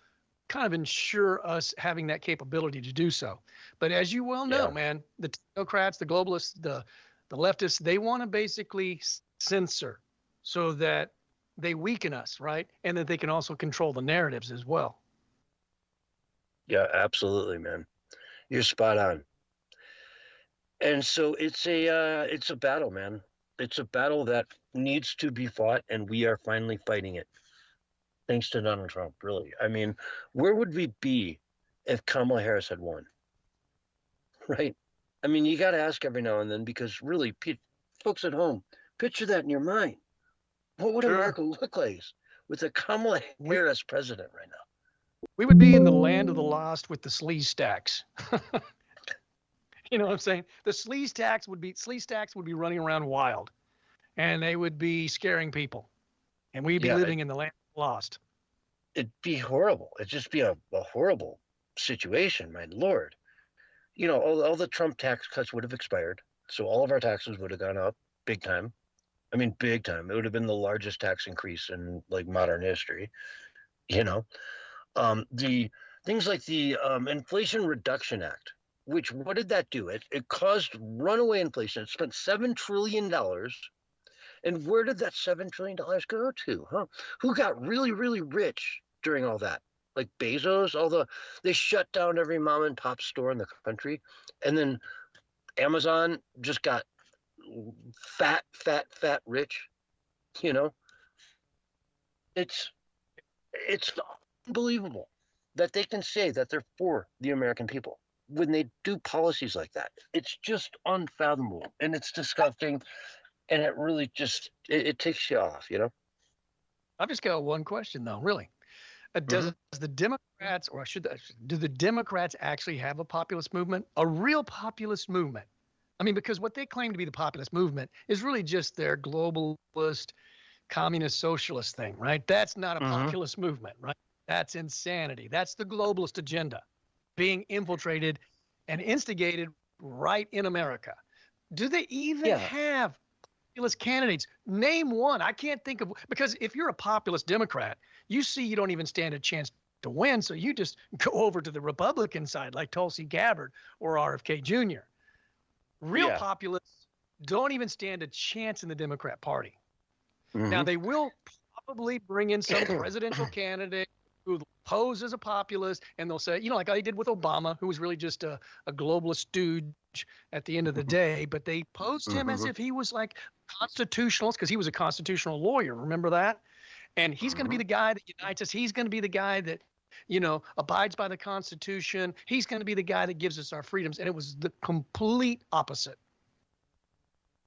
kind of ensure us having that capability to do so. But as you well know, man, the technocrats, the globalists, the leftists, they want to basically censor so that they weaken us, right? And that they can also control the narratives as well. Yeah, absolutely, man. You're spot on. And so it's a battle, man. It's a battle that needs to be fought, and we are finally fighting it. Thanks to Donald Trump, really. I mean, where would we be if Kamala Harris had won? Right? I mean, you got to ask every now and then, because really, folks at home, picture that in your mind. What would America look like with a Kamala Harris president right now? We would be in the land of the lost with the sleaze stacks. You know what I'm saying? The sleaze stacks would be running around wild, and they would be scaring people, and we'd be living in the land of the lost. It'd be horrible. It'd just be a horrible situation, my Lord. All the Trump tax cuts would have expired, so all of our taxes would have gone up big time. I mean, big time. It would have been the largest tax increase in modern history. The things like the Inflation Reduction Act, which, what did that do? It caused runaway inflation. It spent $7 trillion. And where did that $7 trillion go to? Huh? Who got really, really rich during all that? Like Bezos, they shut down every mom and pop store in the country. And then Amazon just got fat rich. It's unbelievable that they can say that they're for the American people when they do policies like that. It's just unfathomable, and it's disgusting, and it really just it takes you off. I've just got one question though, really. Does the Democrats, or do the Democrats actually have a populist movement, a real populist movement? I mean, because what they claim to be the populist movement is really just their globalist, communist, socialist thing, right? That's not a populist movement, right? That's insanity. That's the globalist agenda being infiltrated and instigated right in America. Do they even have populist candidates? Name one. I can't think of, because if you're a populist Democrat, you see you don't even stand a chance to win, so you just go over to the Republican side like Tulsi Gabbard or RFK Jr. Real populists don't even stand a chance in the Democrat Party. Now, they will probably bring in some presidential candidate who pose as a populist, and they'll say, like they did with Obama, who was really just a globalist stooge at the end of the day, but they posed him as if he was like constitutionalist, because he was a constitutional lawyer. Remember that? And he's going to be the guy that unites us. He's going to be the guy that, abides by the Constitution. He's going to be the guy that gives us our freedoms. And it was the complete opposite.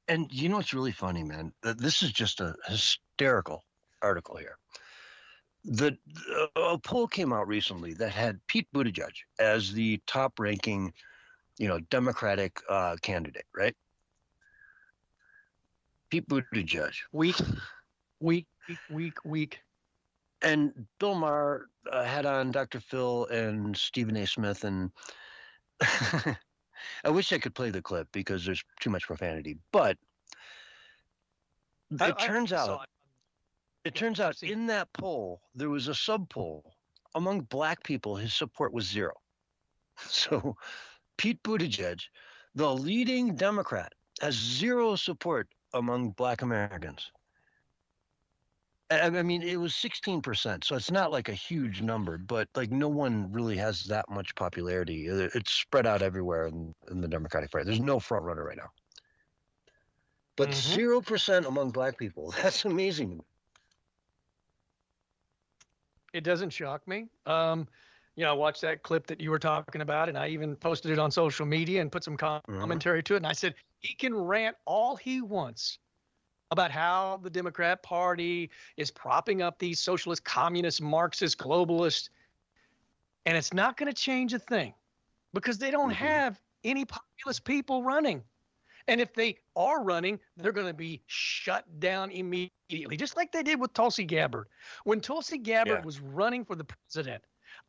And it's really funny, man. This is just a hysterical article here. A poll came out recently that had Pete Buttigieg as the top-ranking Democratic candidate, right? Pete Buttigieg. Weak. And Bill Maher had on Dr. Phil and Stephen A. Smith, and I wish I could play the clip because there's too much profanity. But it turns out in that poll there was a sub poll among black people. His support was 0. So Pete Buttigieg, the leading Democrat, has 0 support among black Americans. I mean, it was 16%, so it's not like a huge number, but like no one really has that much popularity. It's spread out everywhere in the Democratic Party. There's no front runner right now. But 0% among black people. That's amazing to me. It doesn't shock me. I watched that clip that you were talking about, and I even posted it on social media and put some commentary to it. And I said, he can rant all he wants about how the Democrat Party is propping up these socialist, communist, Marxist, globalists. And it's not going to change a thing because they don't have any populist people running. And if they are running, they're going to be shut down immediately, just like they did with Tulsi Gabbard. When Tulsi Gabbard was running for the president,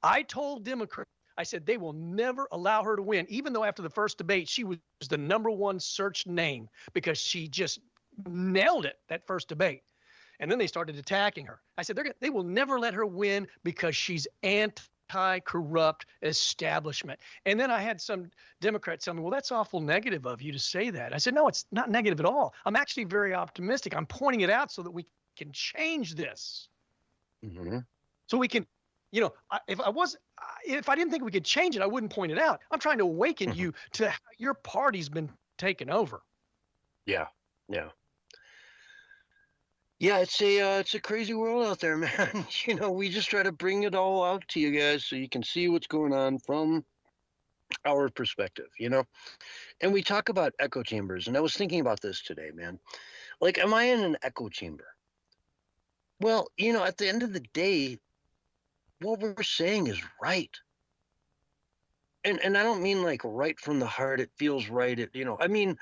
I told Democrats, I said they will never allow her to win, even though after the first debate, she was the #1 searched name because she just nailed it that first debate. And then they started attacking her. I said they will never let her win because she's anti-corrupt establishment. And then I had some Democrats tell me, well, that's awful negative of you to say that. I said, no, it's not negative at all. I'm actually very optimistic. I'm pointing it out so that we can change this. So we can, if I didn't think we could change it, I wouldn't point it out. I'm trying to awaken you to how your party's been taken over. Yeah. Yeah, it's a crazy world out there, man. We just try to bring it all out to you guys so you can see what's going on from our perspective, And we talk about echo chambers, and I was thinking about this today, man. Like, am I in an echo chamber? Well, at the end of the day, what we're saying is right. And I don't mean like right from the heart, it feels right. I mean,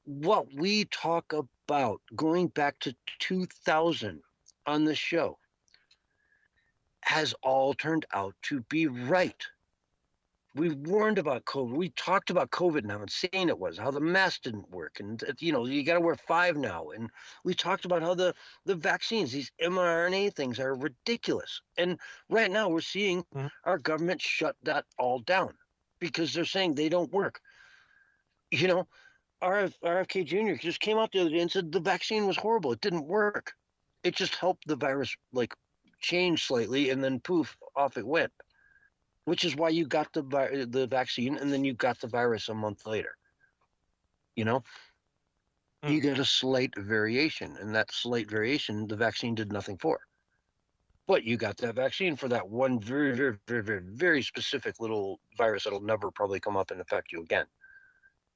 what we talk about going back to 2000 on the show has all turned out to be right. We warned about COVID. We talked about COVID and how insane it was, how the mask didn't work. And, you got to wear 5 now. And we talked about how the vaccines, these mRNA things are ridiculous. And right now we're seeing our government shut that all down because they're saying they don't work. RFK Jr. just came out the other day and said the vaccine was horrible. It didn't work. It just helped the virus change slightly, and then poof, off it went. Which is why you got the vaccine, and then you got the virus a month later. You get a slight variation, and that slight variation, the vaccine did nothing for. But you got that vaccine for that one very, very, very, very, very specific little virus that'll never probably come up and affect you again.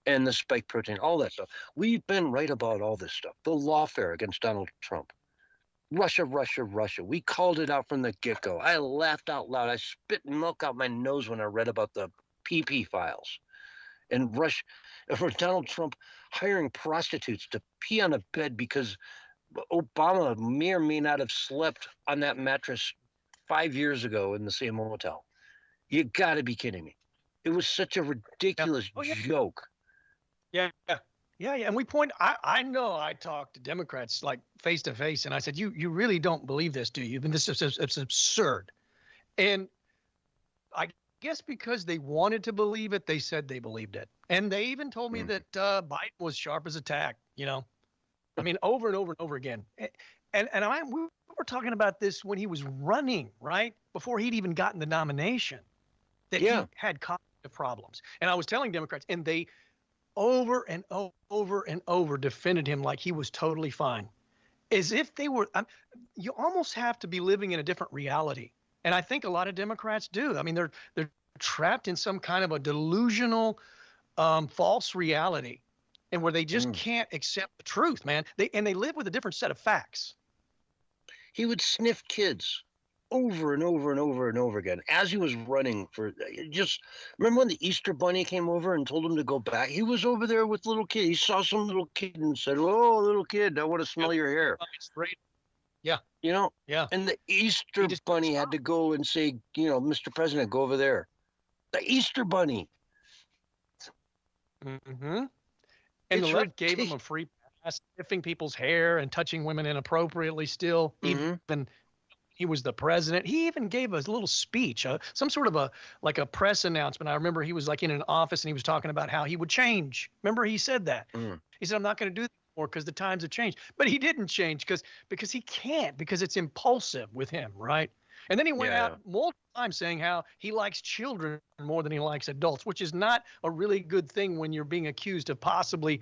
And the spike protein, all that stuff. We've been right about all this stuff. The lawfare against Donald Trump. Russia. We called it out from the get-go. I laughed out loud. I spit milk out my nose when I read about the PP files. And for Donald Trump hiring prostitutes to pee on a bed because Obama may or may not have slept on that mattress 5 years ago in the same hotel. You got to be kidding me. It was such a ridiculous joke. Yeah. And we I know I talked to Democrats like face to face, and I said, you really don't believe this, do you? I mean, it's absurd. And I guess because they wanted to believe it, they said they believed it. And they even told me that Biden was sharp as a tack, I mean, over and over and over again. And we were talking about this when he was running, right? Before he'd even gotten the nomination, that he had cognitive problems. And I was telling Democrats, and they over and over and over defended him like he was totally fine, as if they were. You almost have to be living in a different reality, and I think a lot of Democrats do. I mean, they're trapped in some kind of a delusional, false reality, and where they just can't accept the truth, man. They live with a different set of facts. He would sniff kids. over and over and over and over again as he was running for just remember when the Easter Bunny came over and told him to go back? He was over there with little kid. He saw some little kid and said, "Oh, little kid, I want to smell your hair." Yeah. You know? Yeah. And the Easter Bunny had to go and say, "Mr. President, go over there." The Easter Bunny. Mm-hmm. And the left gave him a free pass, sniffing people's hair and touching women inappropriately still, even he was the president. He even gave a little speech, some sort of a press announcement. I remember he was like in an office and he was talking about how he would change. Remember he said that. He said, "I'm not going to do that anymore because the times have changed." But he didn't change because he can't, because it's impulsive with him, right? And then he went out multiple times saying how he likes children more than he likes adults, which is not a really good thing when you're being accused of possibly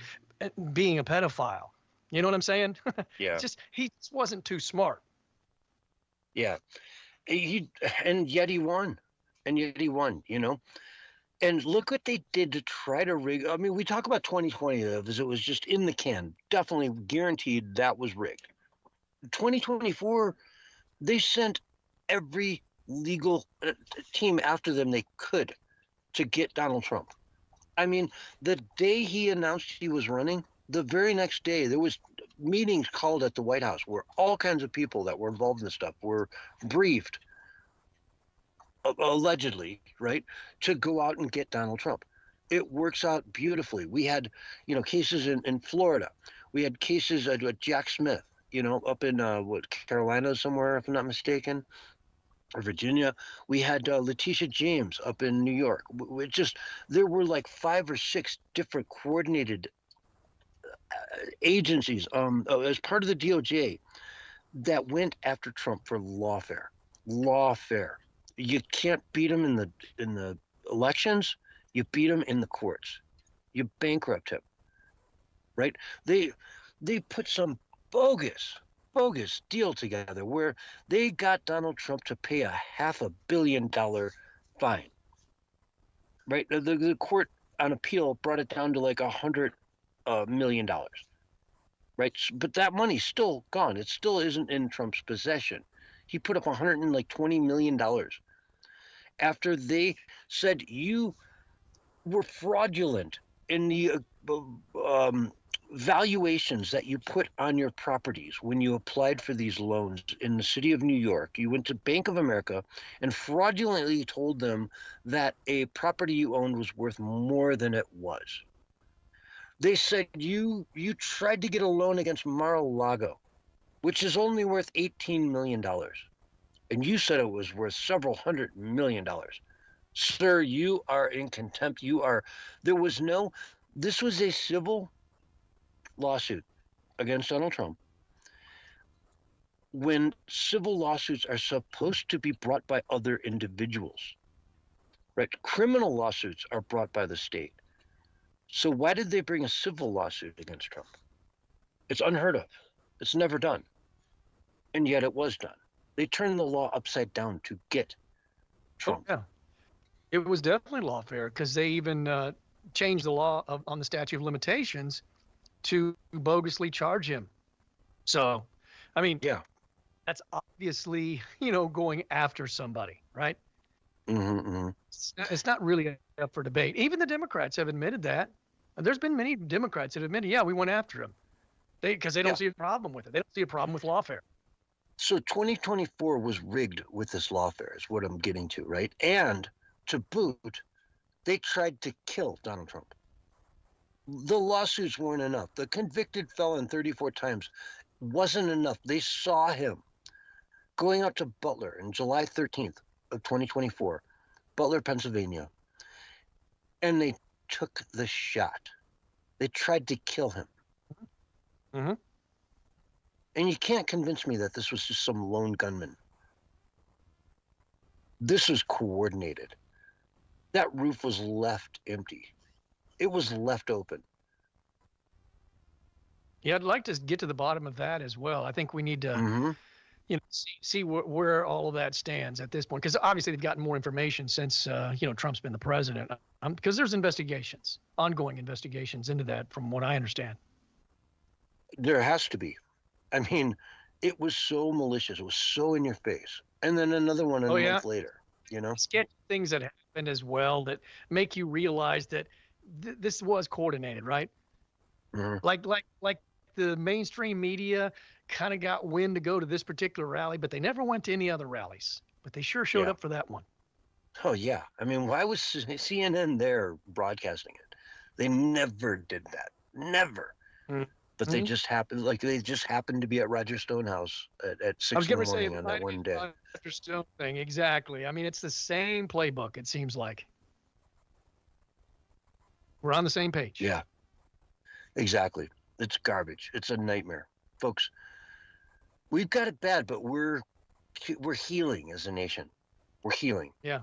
being a pedophile. You know what I'm saying? Yeah. He just wasn't too smart. Yeah. And yet he won. And look what they did to try to rig. I mean, we talk about 2020 as it was just in the can. Definitely guaranteed that was rigged. 2024, they sent every legal team after them they could to get Donald Trump. I mean, the day he announced he was running, the very next day, there was meetings called at the White House where all kinds of people that were involved in this stuff were briefed, allegedly, right, to go out and get Donald Trump. It works out beautifully. We had, cases in Florida. We had cases with Jack Smith, up in Carolina somewhere, if I'm not mistaken, or Virginia. We had Letitia James up in New York. There were like 5 or 6 different coordinated agencies as part of the DOJ that went after Trump for lawfare. Lawfare. You can't beat him in the elections. You beat him in the courts. You bankrupt him. Right? They put some bogus deal together where they got Donald Trump to pay a $500 million fine. Right? The court on appeal brought it down to like $100 million. Right? But that money's still gone. It still isn't in Trump's possession. He put up $120 million after they said you were fraudulent in the valuations that you put on your properties when you applied for these loans in the city of New York. You went to Bank of America and fraudulently told them that a property you owned was worth more than it was. They said you tried to get a loan against Mar-a-Lago, which is only worth $18 million. And you said it was worth several $100 million. Sir, you are in contempt. This was a civil lawsuit against Donald Trump. When civil lawsuits are supposed to be brought by other individuals, right? Criminal lawsuits are brought by the state. So why did they bring a civil lawsuit against Trump? It's unheard of. It's never done. And yet it was done. They turned the law upside down to get Trump. Oh, yeah. It was definitely lawfare because they even changed the law on the statute of limitations to bogusly charge him. So, I mean, yeah, that's obviously, going after somebody, right? Mm-hmm. It's not really up for debate. Even the Democrats have admitted that. And there's been many Democrats that admitted, yeah, we went after him. Because they don't see a problem with it. They don't see a problem with lawfare. So 2024 was rigged with this lawfare is what I'm getting to, right? And to boot, they tried to kill Donald Trump. The lawsuits weren't enough. The convicted felon 34 times wasn't enough. They saw him going out to Butler on July 13th of 2024, Butler, Pennsylvania, and they took the shot. They tried to kill him. Mm-hmm. And you can't convince me that this was just some lone gunman. This was coordinated. That roof was left empty. It was left open. Yeah, I'd like to get to the bottom of that as well. I think we need to, see where all of that stands at this point, because obviously they've gotten more information since Trump's been the president. Because there's ongoing investigations into that, from what I understand. There has to be. I mean, it was so malicious. It was so in your face. and then another one a month later. Sketchy things that happened as well that make you realize that this was coordinated, right? Mm-hmm. Like the mainstream media kind of got wind to go to this particular rally, but they never went to any other rallies. But they sure showed up for that one. Oh yeah, I mean, why was CNN there broadcasting it? They never did that, never. Mm-hmm. But they just happened, to be at Roger Stone House at 6 in the morning on that one day. Roger Stone thing, exactly. I mean, it's the same playbook. It seems like we're on the same page. Yeah, exactly. It's garbage. It's a nightmare, folks. We've got it bad, but we're healing as a nation. We're healing. Yeah.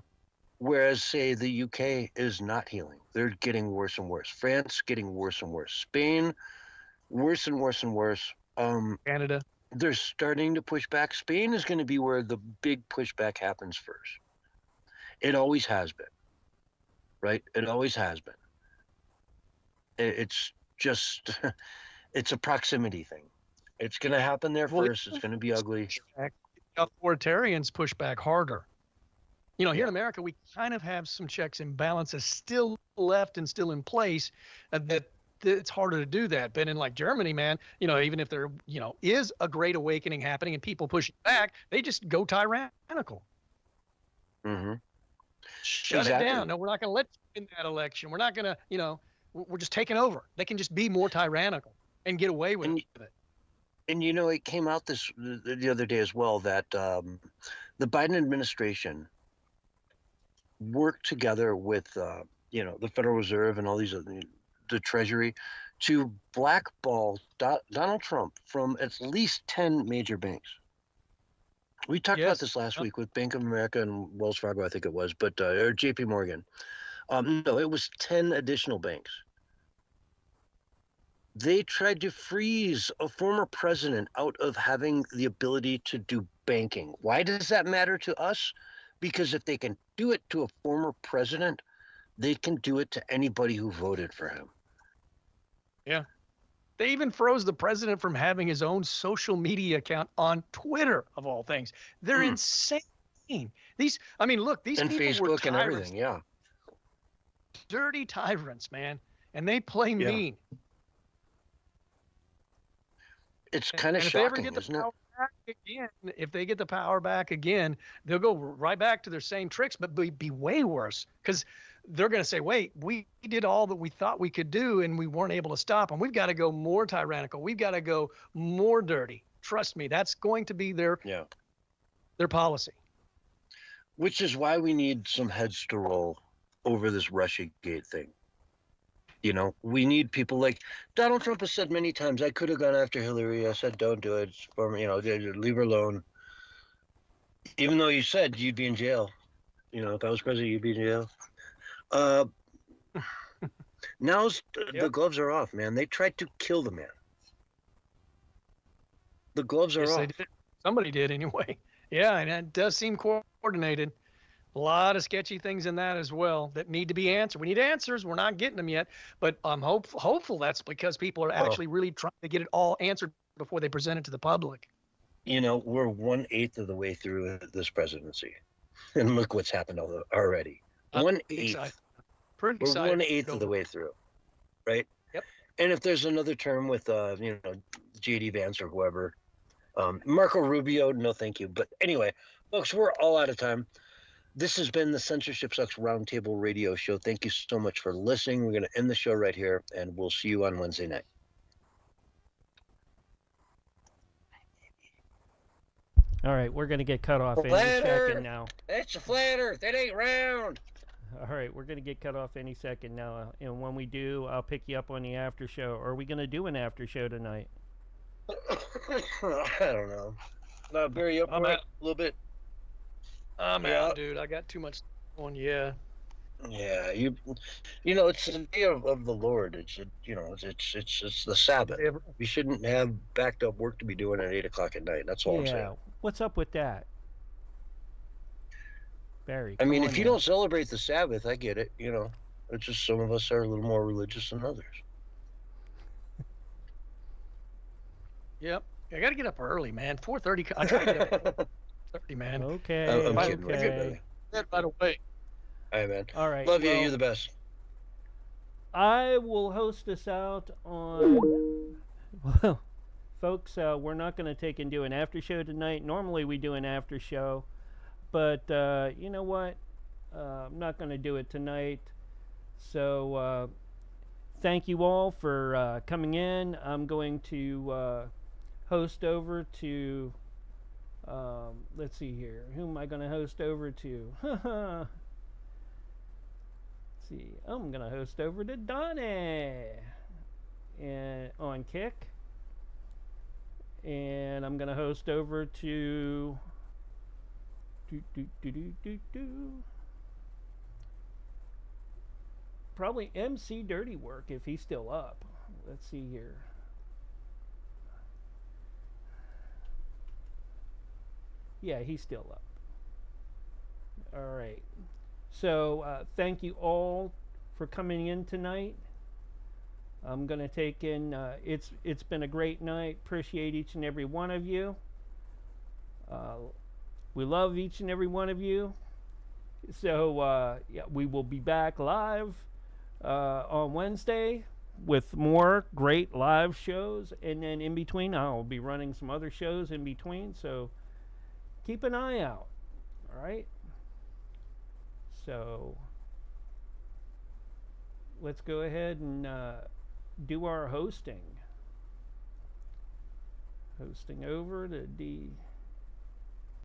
Whereas, say, the UK is not healing. They're getting worse and worse. France getting worse and worse. Spain, worse and worse and worse. Canada. They're starting to push back. Spain is going to be where the big pushback happens first. It always has been. Right? It always has been. It's just, it's a proximity thing. It's going to happen there first. It's going to be ugly. Authoritarians push back harder. Here in America, we kind of have some checks and balances still left and still in place that it's harder to do that. But in like Germany, man, even if there, is a great awakening happening and people push back, they just go tyrannical. Mm-hmm. Shut it down. No, we're not going to let you in that election. We're not going to, we're just taking over. They can just be more tyrannical and get away with it. And it came out the other day as well that the Biden administration worked together with the Federal Reserve and all these the Treasury to blackball Donald Trump from at least 10 major banks. We talked about this last week with Bank of America and Wells Fargo, I think it was, but or JP Morgan. No, it was 10 additional banks. They tried to freeze a former president out of having the ability to do banking. Why does that matter to us? Because if they can do it to a former president, they can do it to anybody who voted for him. Yeah. They even froze the president from having his own social media account on Twitter, of all things. They're insane. These and people Facebook were tyrants, and everything, yeah. Dirty tyrants, man. And they play mean. It's kind of shocking, isn't it? If they get the power back again, they'll go right back to their same tricks, but be way worse because they're going to say, wait, we did all that we thought we could do and we weren't able to stop them. We've got to go more tyrannical. We've got to go more dirty. Trust me, that's going to be their policy. Which is why we need some heads to roll over this Russiagate thing. We need people like Donald Trump has said many times, I could have gone after Hillary. I said, don't do it. Leave her alone. Even though you said you'd be in jail. If I was president, you'd be in jail. Now the gloves are off, man. They tried to kill the man. The gloves are off. They did. Somebody did anyway. Yeah, and it does seem coordinated. A lot of sketchy things in that as well that need to be answered. We need answers. We're not getting them yet, but I'm hopeful that's because people are actually really trying to get it all answered before they present it to the public. We're 1/8 of the way through this presidency, and look what's happened already. 1/8. Pretty excited. We're 1/8 of the way through, right? Yep. And if there's another term with J.D. Vance or whoever, Marco Rubio, no thank you. But anyway, folks, we're all out of time. This has been the Censorship Sucks Roundtable Radio Show. Thank you so much for listening. We're going to end the show right here, and we'll see you on Wednesday night. All right, we're going to get cut off any second now. It's a flat earth. It ain't round. All right, we're going to get cut off any second now. And when we do, I'll pick you up on the after show. Are we going to do an after show tonight? I don't know. Barry, up a little bit. I'm out, dude. I got too much on. Yeah. Yeah, it's the day of the Lord. It's the Sabbath. We shouldn't have backed up work to be doing at 8:00 at night. That's all I'm saying. What's up with that, Barry? I mean, if you don't celebrate the Sabbath, I get it. It's just some of us are a little more religious than others. Yep. I got to get up early, man. 4:30. I try to get up. 30, man. Okay. I'm kidding with you, okay. buddy. That right away. Hey, man. All right. Love you. well, You're the best. I will host us out on. Well, folks, we're not going to take and do an after show tonight. Normally we do an after show, but you know what? I'm not going to do it tonight. So thank you all for coming in. I'm going to host over to. Let's see here. Who am I going to host over to? See, I'm gonna host over to Donnie and on Kick, and I'm gonna host over to probably MC Dirty Work if he's still up. Let's see here. Yeah, he's still up. All right. So thank you all for coming in tonight. I'm going to take in, it's been a great night. Appreciate each and every one of you. We love each and every one of you. So yeah, we will be back live on Wednesday with more great live shows. And then in between, I'll be running some other shows in between. So keep an eye out. All right. So let's go ahead and do our hosting. Hosting over to D.